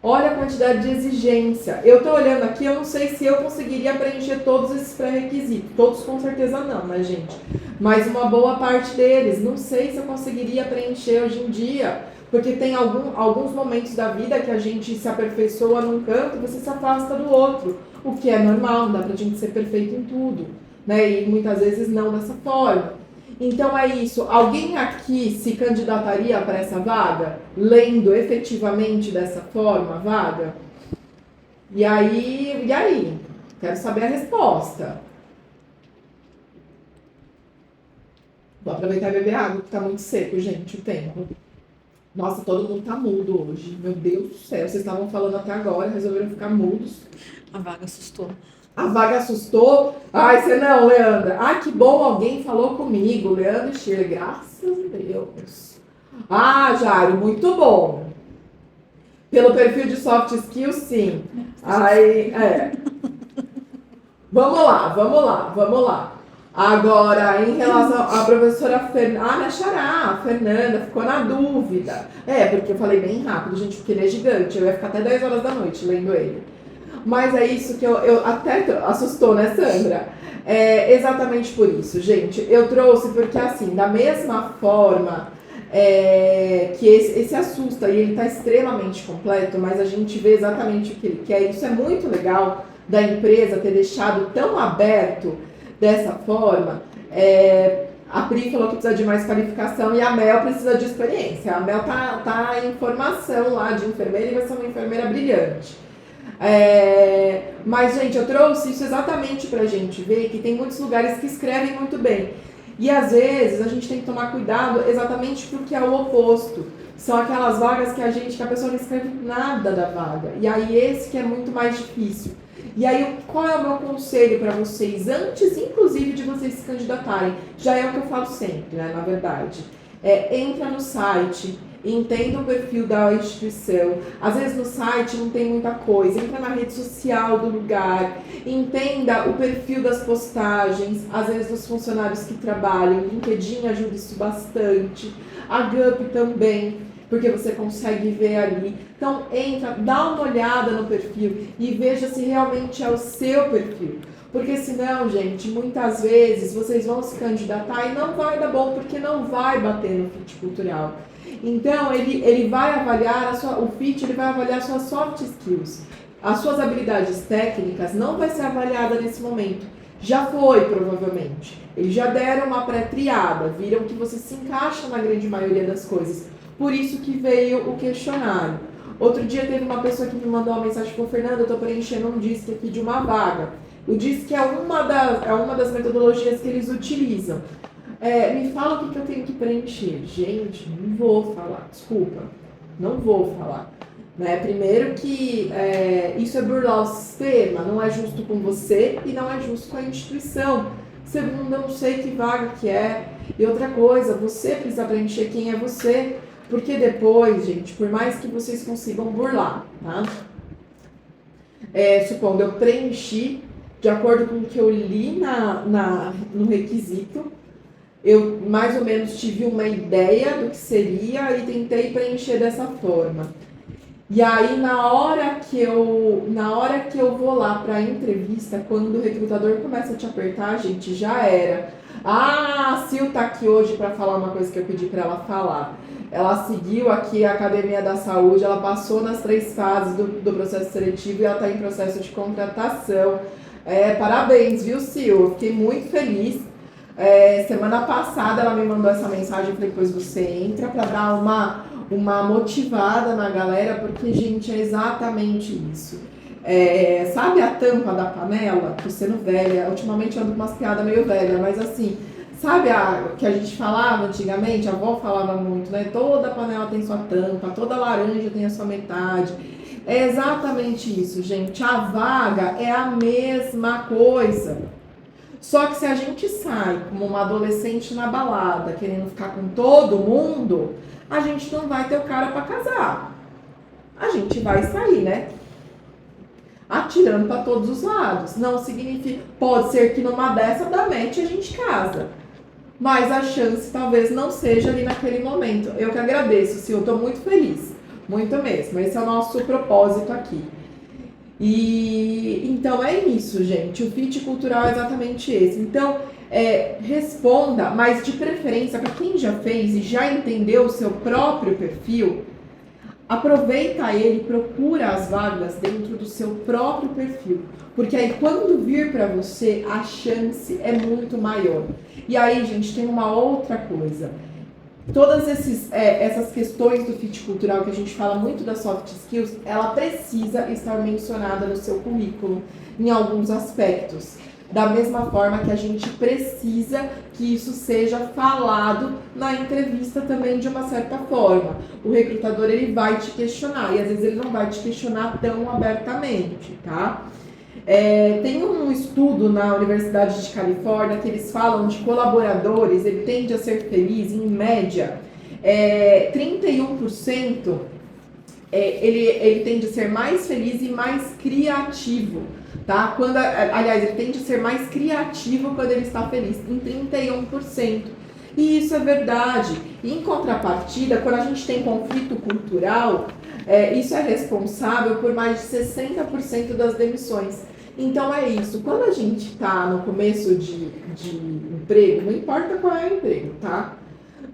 Olha a quantidade de exigência. Eu tô olhando aqui, eu não sei se eu conseguiria preencher todos esses pré-requisitos. Todos com certeza não, né, gente? Mas uma boa parte deles. Não sei se eu conseguiria preencher hoje em dia. Porque tem alguns momentos da vida que a gente se aperfeiçoa num canto e você se afasta do outro. O que é normal, não dá pra gente ser perfeito em tudo, né? E muitas vezes não dessa forma. Então é isso. Alguém aqui se candidataria para essa vaga? Lendo efetivamente dessa forma a vaga? E aí? Quero saber a resposta. Vou aproveitar e beber água, que tá muito seco, gente, o tempo. Nossa, todo mundo tá mudo hoje. Meu Deus do céu, vocês estavam falando até agora, resolveram ficar mudos. A vaga assustou. A vaga assustou. Ai, você não, Leandra. Ai, que bom, alguém falou comigo. Leandro e Sheila, graças a Deus. Ah, Jário, muito bom. Pelo perfil de soft skills, sim. Aí, Vamos lá. Agora, em relação à professora Fernanda, minha xará, a Fernanda, ficou na dúvida. Porque eu falei bem rápido, gente, porque ele é gigante, eu ia ficar até 10 horas da noite lendo ele. Mas é isso que eu até assustou, né, Sandra? É exatamente por isso, gente. Eu trouxe porque, assim, da mesma forma que esse assusta e ele está extremamente completo, mas a gente vê exatamente o que ele quer. Isso é muito legal da empresa ter deixado tão aberto dessa forma. A Pri falou que precisa de mais qualificação e a Mel precisa de experiência. A Mel tá em formação lá de enfermeira e vai ser uma enfermeira brilhante. Mas, gente, eu trouxe isso exatamente pra gente ver que tem muitos lugares que escrevem muito bem. E às vezes a gente tem que tomar cuidado exatamente porque é o oposto. São aquelas vagas que a pessoa não escreve nada da vaga. E aí esse que é muito mais difícil. E aí, qual é o meu conselho para vocês, antes, inclusive, de vocês se candidatarem? Já é o que eu falo sempre, né, na verdade. Entra no site, entenda o perfil da instituição. Às vezes no site não tem muita coisa. Entra na rede social do lugar, entenda o perfil das postagens, às vezes dos funcionários que trabalham. O LinkedIn ajuda isso bastante. A Gup também, porque você consegue ver ali. Então entra, dá uma olhada no perfil e veja se realmente é o seu perfil. Porque senão, gente, muitas vezes vocês vão se candidatar e não vai dar bom, porque não vai bater no fit cultural. Então ele vai avaliar o fit, ele vai avaliar suas soft skills. As suas habilidades técnicas não vai ser avaliada nesse momento. Já foi, provavelmente. Eles já deram uma pré-triada, viram que você se encaixa na grande maioria das coisas. Por isso que veio o questionário. Outro dia teve uma pessoa que me mandou uma mensagem e falou: Fernanda, eu estou preenchendo um DISC aqui de uma vaga. O DISC é uma das metodologias que eles utilizam. Me fala o que eu tenho que preencher. Gente, não vou falar, desculpa. Não vou falar. Né? Primeiro que isso é burlar o sistema, não é justo com você e não é justo com a instituição. Segundo, eu não sei que vaga que é. E outra coisa, você precisa preencher quem é você. Porque depois, gente, por mais que vocês consigam burlar, tá? Supondo, eu preenchi de acordo com o que eu li no requisito, eu mais ou menos tive uma ideia do que seria e tentei preencher dessa forma. E aí, na hora que eu vou lá para a entrevista, quando o recrutador começa a te apertar, gente, já era. A Sil tá aqui hoje para falar uma coisa que eu pedi para ela falar. Ela seguiu aqui a Academia da Saúde, ela passou nas 3 fases do processo seletivo e ela está em processo de contratação. Parabéns, viu, Sil? Eu fiquei muito feliz. Semana passada ela me mandou essa mensagem, eu falei, depois você entra para dar uma motivada na galera, porque, gente, é exatamente isso. Sabe a tampa da panela? Tô sendo velha, ultimamente eu ando com umas piadas meio velha, mas assim, sabe que a gente falava antigamente? A avó falava muito, né? Toda panela tem sua tampa, toda laranja tem a sua metade. É exatamente isso, gente. A vaga é a mesma coisa. Só que se a gente sai como uma adolescente na balada, querendo ficar com todo mundo, a gente não vai ter o cara para casar. A gente vai sair, né? Atirando para todos os lados. Não significa... Pode ser que numa dessa da match a gente casa. Mas a chance talvez não seja ali naquele momento. Eu que agradeço, Sil. Eu tô muito feliz. Muito mesmo. Esse é o nosso propósito aqui. E então é isso, gente. O fit cultural é exatamente esse. Então, responda, mas de preferência para quem já fez e já entendeu o seu próprio perfil, aproveita ele, procura as vagas dentro do seu próprio perfil. Porque aí quando vir para você, a chance é muito maior. E aí, gente, tem uma outra coisa. Todas essas questões do fit cultural que a gente fala muito das soft skills, ela precisa estar mencionada no seu currículo em alguns aspectos. Da mesma forma que a gente precisa que isso seja falado na entrevista também de uma certa forma. O recrutador, ele vai te questionar, e às vezes ele não vai te questionar tão abertamente, tá? Tem um estudo na Universidade de Califórnia que eles falam de colaboradores, ele tende a ser feliz, em média, 31%, ele tende a ser mais feliz e mais criativo, tá? Aliás, ele tende a ser mais criativo quando ele está feliz, em 31%. E isso é verdade. Em contrapartida, quando a gente tem conflito cultural, isso é responsável por mais de 60% das demissões. Então é isso, quando a gente está no começo de emprego, não importa qual é o emprego, tá?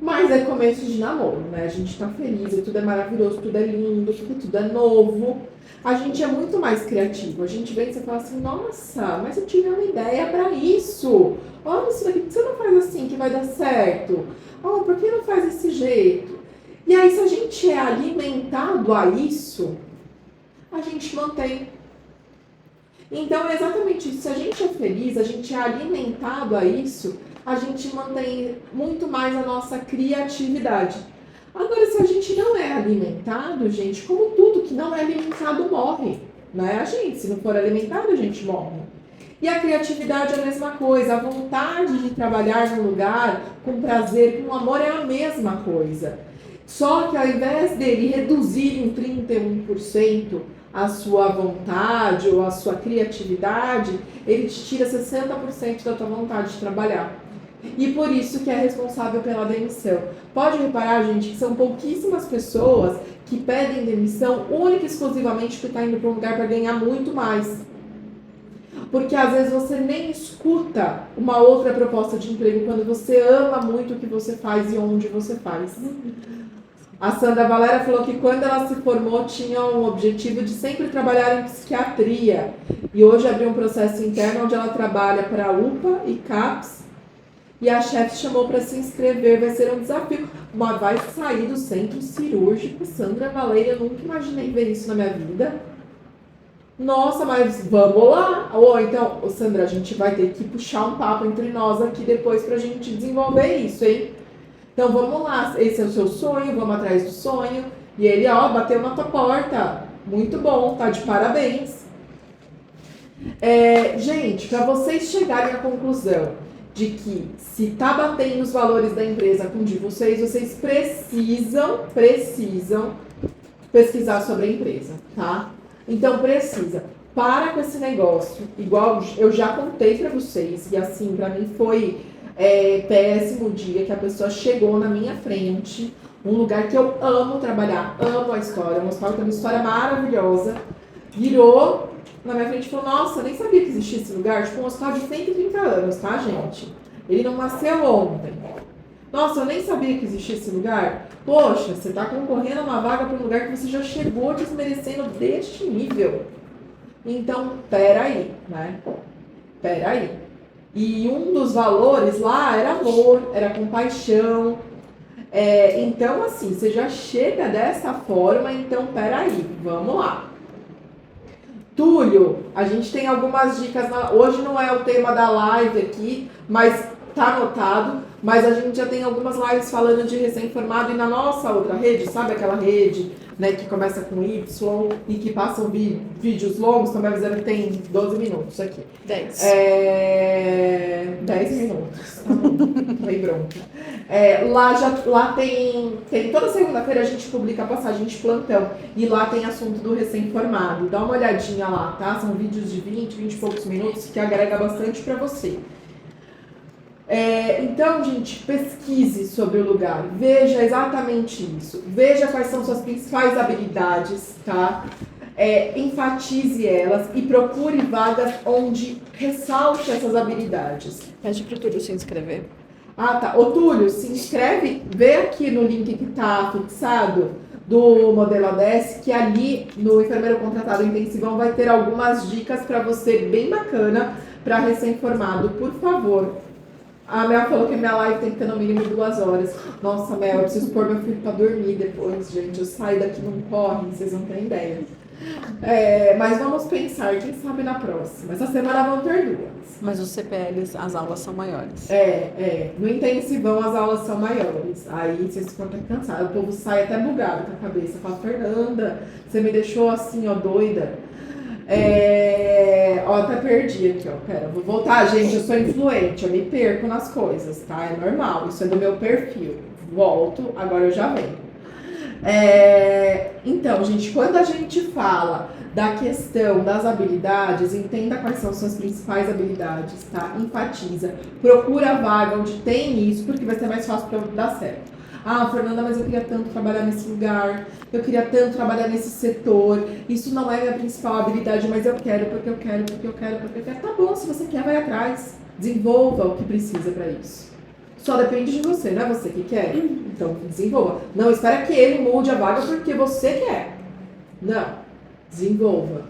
Mas é começo de namoro, né? A gente tá feliz, tudo é maravilhoso, tudo é lindo, tudo é novo. A gente é muito mais criativo. A gente vem e você fala assim, nossa, mas eu tive uma ideia pra isso. Olha isso daqui, por que você não faz assim que vai dar certo? Oh, por que não faz desse jeito? E aí, se a gente é alimentado a isso, a gente mantém. Então, é exatamente isso. Se a gente é feliz, a gente é alimentado a isso, a gente mantém muito mais a nossa criatividade. Agora, se a gente não é alimentado, gente, como tudo que não é alimentado morre, né? A gente, se não for alimentado, a gente morre. E a criatividade é a mesma coisa, a vontade de trabalhar num lugar com prazer, com amor é a mesma coisa. Só que ao invés dele reduzir em 31% a sua vontade ou a sua criatividade, ele te tira 60% da tua vontade de trabalhar. E por isso que é responsável pela demissão. Pode reparar, gente, que são pouquíssimas pessoas que pedem demissão única e exclusivamente porque está indo para um lugar para ganhar muito mais. Porque às vezes você nem escuta uma outra proposta de emprego quando você ama muito o que você faz e onde você faz. A Sandra Valera falou que quando ela se formou tinha um objetivo de sempre trabalhar em psiquiatria. E hoje abriu um processo interno onde ela trabalha para a UPA e CAPS. E a chefe chamou para se inscrever, vai ser um desafio. Mas vai sair do centro cirúrgico, Sandra Valera, eu nunca imaginei ver isso na minha vida. Nossa, mas vamos lá. Ou então, Sandra, a gente vai ter que puxar um papo entre nós aqui depois pra gente desenvolver isso, hein? Então vamos lá, esse é o seu sonho, vamos atrás do sonho. E ele, bateu na tua porta. Muito bom, tá de parabéns. Gente, para vocês chegarem à conclusão de que se tá batendo os valores da empresa com de vocês precisam pesquisar sobre a empresa, tá? Então precisa. Para com esse negócio. Igual eu já contei pra vocês, e assim, pra mim foi péssimo o dia que a pessoa chegou na minha frente, um lugar que eu amo trabalhar, amo a história, uma história que é uma história maravilhosa, virou na minha frente e falou, nossa, nem sabia que existia esse lugar, tipo um hospital de 130 anos, tá, gente? Ele não nasceu ontem. Nossa, eu nem sabia que existia esse lugar. Poxa, você tá concorrendo a uma vaga para um lugar que você já chegou desmerecendo deste nível. Então, peraí, né? Peraí. E um dos valores lá era amor, era compaixão. Então, assim, você já chega dessa forma, então peraí, vamos lá. Túlio, a gente tem algumas dicas, hoje não é o tema da live aqui, mas tá anotado, mas a gente já tem algumas lives falando de recém-formado e na nossa outra rede, sabe aquela rede, né, que começa com Y e que passam vídeos longos, estão me avisando que tem 12 minutos aqui. 10. 10 minutos, tá bom, bem bronca. Lá tem toda segunda-feira a gente publica a passagem de plantão e lá tem assunto do recém-formado. Dá uma olhadinha lá, tá? São vídeos de 20 e poucos minutos que agrega bastante pra você. Então, gente, pesquise sobre o lugar, veja exatamente isso, veja quais são suas principais habilidades, tá? Enfatize elas e procure vagas onde ressalte essas habilidades. Pede pro Túlio se inscrever. Ah, tá. Ô, Túlio, se inscreve, vê aqui no link que tá fixado do modelo ADS, que ali no Enfermeiro Contratado Intensivão vai ter algumas dicas para você bem bacana para recém-formado, por favor. A Mel falou que minha live tem que ter no mínimo 2 horas. Nossa, Mel, eu preciso pôr meu filho pra dormir depois, gente. Eu saio daqui num corre, vocês não têm ideia. Mas vamos pensar, quem sabe na próxima. Essa semana vão ter 2. Mas os CPLs, as aulas são maiores. No intensivão as aulas são maiores. Aí vocês ficam até cansados. O povo sai até bugado com a cabeça. Fala, Fernanda, você me deixou assim, ó, doida. Até perdi aqui, ó. Pera, vou voltar, gente. Eu sou influente, eu me perco nas coisas, tá? É normal, isso é do meu perfil. Volto, agora eu já venho. Então, gente, quando a gente fala da questão das habilidades, entenda quais são suas principais habilidades, tá? Enfatiza. Procura a vaga onde tem isso, porque vai ser mais fácil para dar certo. Ah, Fernanda, mas eu queria tanto trabalhar nesse lugar, eu queria tanto trabalhar nesse setor, isso não é minha principal habilidade, mas eu quero, porque eu quero. Tá bom, se você quer, vai atrás. Desenvolva o que precisa para isso. Só depende de você, não é você que quer? Então, desenvolva. Não espera que ele mude a vaga porque você quer. Não. Desenvolva.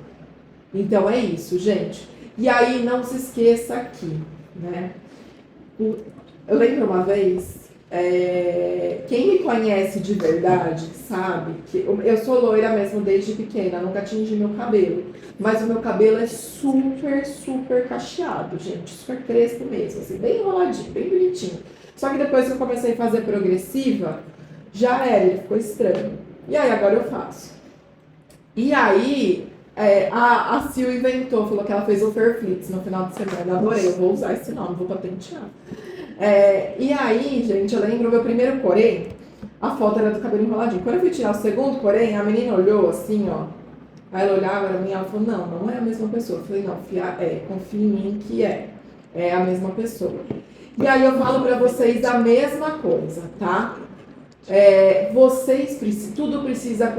Então, é isso, gente. E aí, não se esqueça aqui, né? Eu lembro uma vez, quem me conhece de verdade sabe que eu sou loira mesmo desde pequena, nunca tingi meu cabelo. Mas o meu cabelo é super, super cacheado, gente. Super crespo mesmo, assim, bem enroladinho, bem bonitinho. Só que depois que eu comecei a fazer progressiva, já era, ele ficou estranho. E aí agora eu faço. E aí, a Sil inventou, falou que ela fez o Fairflix no final de semana. Adorei, eu vou usar esse nome, vou patentear. E aí, gente, eu lembro o meu primeiro corém, a foto era do cabelo enroladinho. Quando eu fui tirar o segundo corém, a menina olhou assim, ó. Aí ela olhava pra mim e ela falou, não é a mesma pessoa. Eu falei, não, confia em mim que é a mesma pessoa. E aí eu falo pra vocês a mesma coisa, tá? Tudo precisa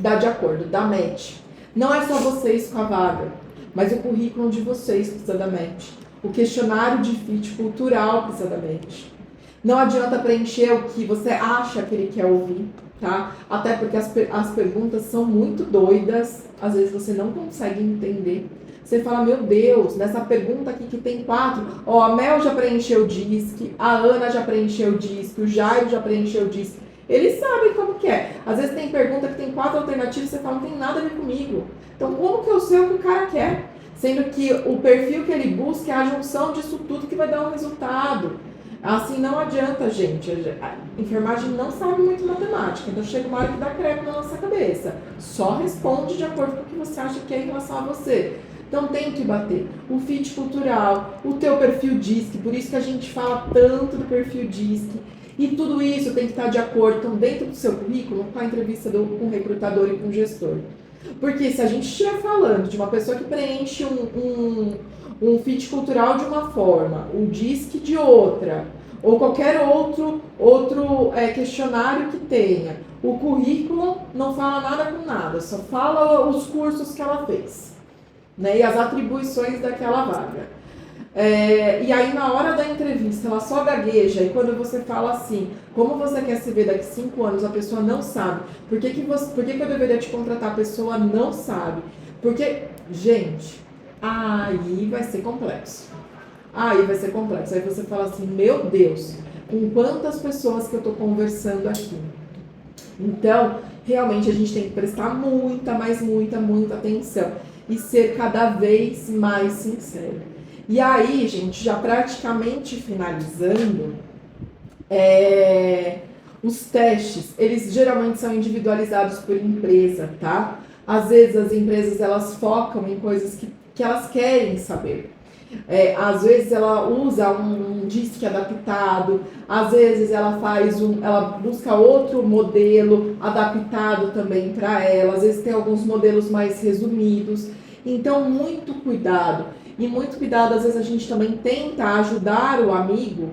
dar de acordo, dar match. Não é só vocês com a vaga, mas o currículo de vocês precisa dar match. O questionário de fit cultural precisa dar match. Não adianta preencher o que você acha que ele quer ouvir, tá? Até porque as perguntas são muito doidas, às vezes você não consegue entender. Você fala, meu Deus, nessa pergunta aqui que tem 4, a Mel já preencheu o DISC, a Ana já preencheu o DISC, o Jairo já preencheu o DISC. Eles sabem como que é. Às vezes tem pergunta que tem 4 alternativas e você fala, não tem nada a ver comigo. Então, como que eu sei o que o cara quer? Sendo que o perfil que ele busca é a junção disso tudo que vai dar um resultado. Assim, não adianta, gente. A enfermagem não sabe muito matemática, então chega uma hora que dá crepe na nossa cabeça. Só responde de acordo com o que você acha que é em relação a você. Então tem que bater o fit cultural, o teu perfil DISC, por isso que a gente fala tanto do perfil DISC. E tudo isso tem que estar de acordo, então, dentro do seu currículo, com a entrevista com o recrutador e com o gestor. Porque se a gente estiver falando de uma pessoa que preenche um fit cultural de uma forma, um DISC de outra, ou qualquer outro questionário que tenha, o currículo não fala nada com nada, só fala os cursos que ela fez, né, e as atribuições daquela vaga. E aí na hora da entrevista ela só gagueja, e quando você fala assim, como você quer se ver daqui 5 anos, a pessoa não sabe, por que eu deveria te contratar, a pessoa não sabe, porque, gente, aí vai ser complexo, aí você fala assim, meu Deus, com quantas pessoas que eu tô conversando aqui. Então, realmente a gente tem que prestar muita atenção e ser cada vez mais sincero. E aí, gente, já praticamente finalizando, os testes, eles geralmente são individualizados por empresa, tá? Às vezes as empresas, elas focam em coisas que elas querem saber. Às vezes ela usa um DISC adaptado, às vezes ela busca outro modelo adaptado também para ela, às vezes tem alguns modelos mais resumidos. Então, muito cuidado. E muito cuidado, às vezes a gente também tenta ajudar o amigo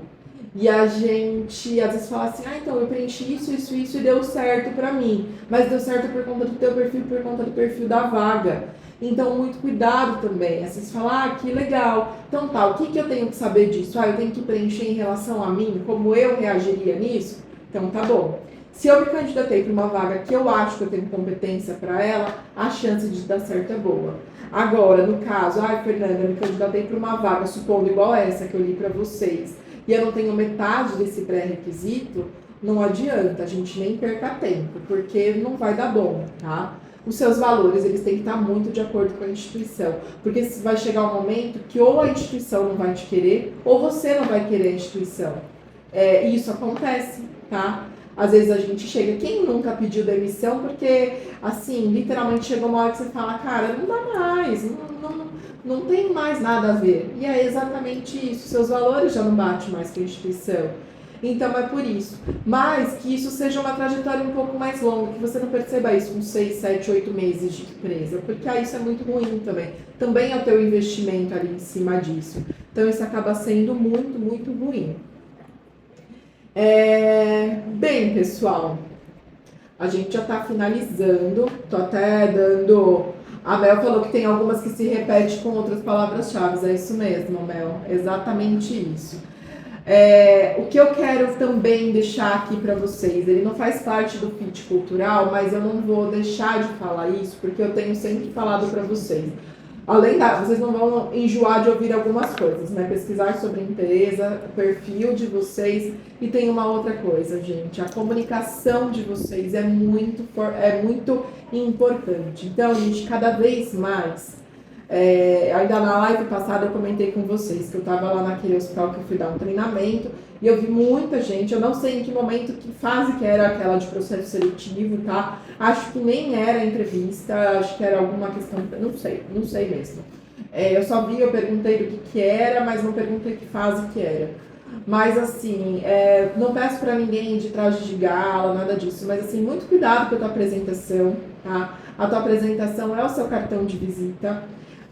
e a gente às vezes fala assim, então eu preenchi isso e deu certo pra mim, mas deu certo por conta do teu perfil, por conta do perfil da vaga. Então, muito cuidado também. Às vezes fala, que legal. Então tá, o que eu tenho que saber disso? Eu tenho que preencher em relação a mim, como eu reagiria nisso? Então tá bom. Se eu me candidatei para uma vaga que eu acho que eu tenho competência para ela, a chance de dar certo é boa. Agora, no caso, Fernanda, eu me candidatei para uma vaga, supondo igual essa que eu li para vocês, e eu não tenho metade desse pré-requisito, não adianta, a gente nem perca tempo, porque não vai dar bom, tá? os seus valores, eles têm que estar muito de acordo com a instituição. Porque vai chegar um momento que ou a instituição não vai te querer, ou você não vai querer a instituição. E isso acontece, tá? Às vezes a gente chega, quem nunca pediu demissão, porque, assim, literalmente chegou uma hora que você fala, cara, não dá mais, não tem mais nada a ver. E é exatamente isso, seus valores já não batem mais com a instituição. Então é por isso. Mas que isso seja uma trajetória um pouco mais longa, que você não perceba isso com 6, 7, 8 meses de empresa, porque aí isso é muito ruim também. Também é o teu investimento ali em cima disso. Então isso acaba sendo muito, muito ruim. Bem, pessoal, a gente já está finalizando. Tô até dando... A Mel falou que tem algumas que se repetem com outras palavras-chave. É isso mesmo, Mel. Exatamente isso. O que eu quero também deixar aqui para vocês, ele não faz parte do Fit Cultural, mas eu não vou deixar de falar isso, porque eu tenho sempre falado para vocês. Além da, vocês não vão enjoar de ouvir algumas coisas, né? Pesquisar sobre a empresa, o perfil de vocês. E tem uma outra coisa, gente. A comunicação de vocês é muito importante. Então, gente, cada vez mais... ainda na live passada eu comentei com vocês que eu estava lá naquele hospital que eu fui dar um treinamento e eu vi muita gente, eu não sei em que momento, que fase que era aquela de processo seletivo, tá? Acho que nem era entrevista, acho que era alguma questão, não sei mesmo. Eu só vi, eu perguntei do que era, mas não perguntei que fase que era. Mas assim, não peço pra ninguém de traje de gala, nada disso, mas assim, muito cuidado com a tua apresentação, tá? A tua apresentação é o seu cartão de visita.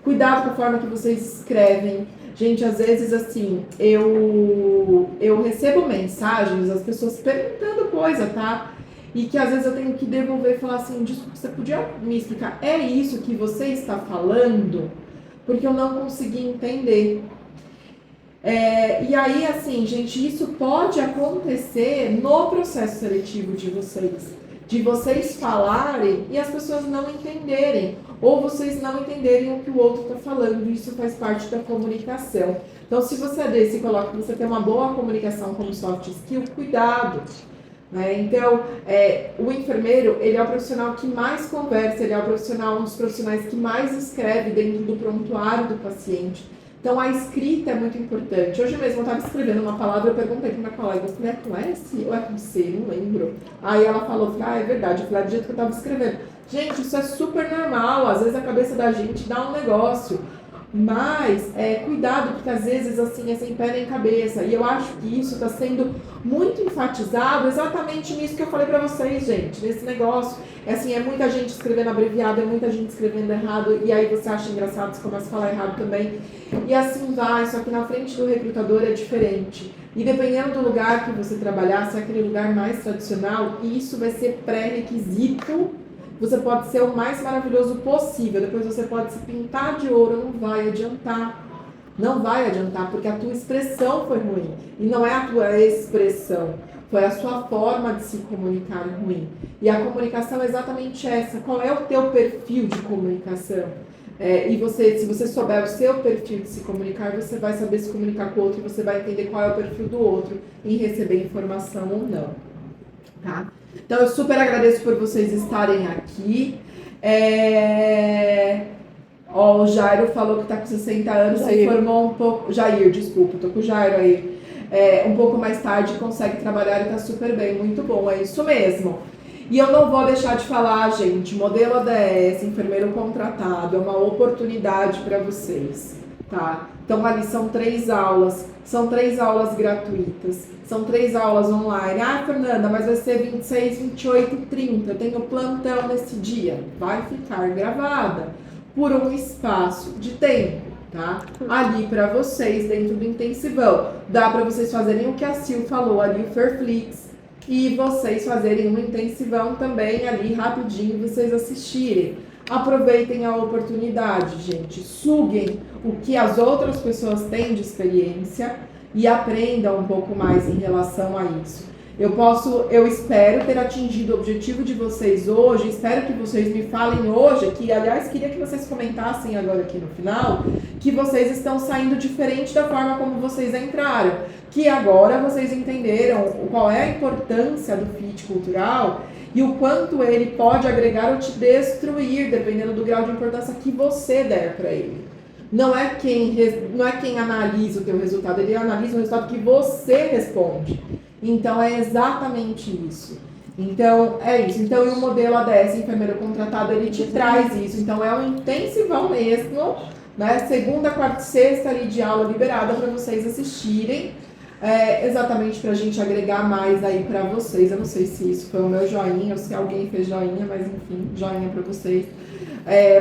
Cuidado com a forma que vocês escrevem. Gente, às vezes, assim, eu recebo mensagens, as pessoas perguntando coisa, tá? E que às vezes eu tenho que devolver e falar assim, desculpa, você podia me explicar, é isso que você está falando? Porque eu não consegui entender. E aí, assim, gente, isso pode acontecer no processo seletivo de vocês falarem e as pessoas não entenderem, ou vocês não entenderem o que o outro está falando. Isso faz parte da comunicação. Então, se você é desse e coloca que você tem uma boa comunicação como soft skill, cuidado. Né? Então, o enfermeiro, ele é o profissional que mais conversa, ele é um dos profissionais que mais escreve dentro do prontuário do paciente. Então, a escrita é muito importante. Hoje mesmo eu estava escrevendo uma palavra, eu perguntei para minha colega, eu falei, é com S ou é com C? Não lembro. Aí ela falou, é verdade. Eu falei, do jeito que eu estava escrevendo. Gente, isso é super normal. Às vezes a cabeça da gente dá um negócio. Mas, cuidado, porque às vezes, assim, é sem pé nem cabeça. E eu acho que isso está sendo muito enfatizado exatamente nisso que eu falei para vocês, gente. Nesse negócio. É muita gente escrevendo abreviado, é muita gente escrevendo errado. E aí você acha engraçado, você começa a falar errado também. E assim vai, só que na frente do recrutador é diferente. E dependendo do lugar que você trabalhar, se é aquele lugar mais tradicional, isso vai ser pré-requisito. Você pode ser o mais maravilhoso possível, depois você pode se pintar de ouro, não vai adiantar. Não vai adiantar, porque a tua expressão foi ruim. E não é a tua expressão, foi a sua forma de se comunicar ruim. E a comunicação é exatamente essa. Qual é o teu perfil de comunicação? E se você souber o seu perfil de se comunicar, você vai saber se comunicar com o outro e você vai entender qual é o perfil do outro em receber informação ou não. Tá? Então, eu super agradeço por vocês estarem aqui. O Jairo falou que está com 60 anos, se formou um pouco... Jair, desculpa, tô com o Jairo aí. Um pouco mais tarde consegue trabalhar e está super bem, muito bom, é isso mesmo. E eu não vou deixar de falar, gente, modelo ADS, enfermeiro contratado, é uma oportunidade para vocês, tá? Então, ali são 3 aulas, são 3 aulas gratuitas, são 3 aulas online. Ah, Fernanda, mas vai ser 26, 28 e 30, eu tenho plantão nesse dia. Vai ficar gravada por um espaço de tempo, tá? Ali para vocês, dentro do intensivão. Dá para vocês fazerem o que a Sil falou ali, o Fairflix, e vocês fazerem um intensivão também ali rapidinho, vocês assistirem. Aproveitem a oportunidade, gente. Suguem o que as outras pessoas têm de experiência e aprendam um pouco mais em relação a isso. Eu espero ter atingido o objetivo de vocês hoje, espero que vocês me falem hoje aqui, aliás, queria que vocês comentassem agora aqui no final, que vocês estão saindo diferente da forma como vocês entraram, que agora vocês entenderam qual é a importância do fit cultural e o quanto ele pode agregar ou te destruir, dependendo do grau de importância que você der para ele. Não é quem analisa o teu resultado, ele analisa o resultado que você responde. Então é exatamente isso. Então é isso. Então e o modelo ADS enfermeiro contratado, ele te traz isso. Então é um intensivão mesmo, né? Segunda, quarta e sexta ali de aula liberada para vocês assistirem. Exatamente para a gente agregar mais aí para vocês. Eu não sei se isso foi o meu joinha ou se alguém fez joinha, mas enfim, joinha para vocês.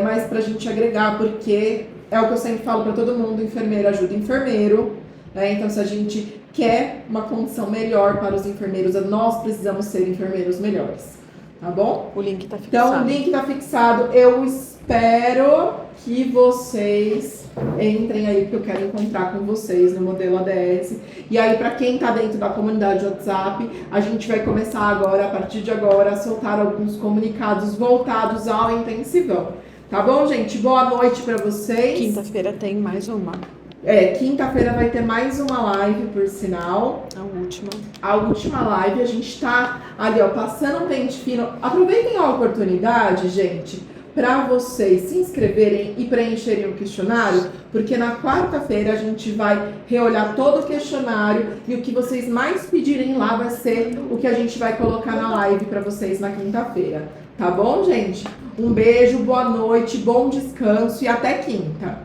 Mas para a gente agregar, porque é o que eu sempre falo para todo mundo: enfermeiro ajuda enfermeiro, né? Então, se a gente quer uma condição melhor para os enfermeiros, nós precisamos ser enfermeiros melhores, tá bom? O link tá fixado. Então, o link tá fixado. Eu espero que vocês entrem aí, porque eu quero encontrar com vocês no modelo ADS. E aí, para quem tá dentro da comunidade WhatsApp, a gente vai começar agora, a partir de agora, a soltar alguns comunicados voltados ao intensivão. Tá bom, gente? Boa noite para vocês. Quinta-feira tem mais uma. Quinta-feira vai ter mais uma live, por sinal. A última live. A gente tá ali, ó, passando um pente fino. Aproveitem a oportunidade, gente, para vocês se inscreverem e preencherem o questionário, porque na quarta-feira a gente vai reolhar todo o questionário e o que vocês mais pedirem lá vai ser o que a gente vai colocar na live para vocês na quinta-feira. Tá bom, gente? Um beijo, boa noite, bom descanso e até quinta.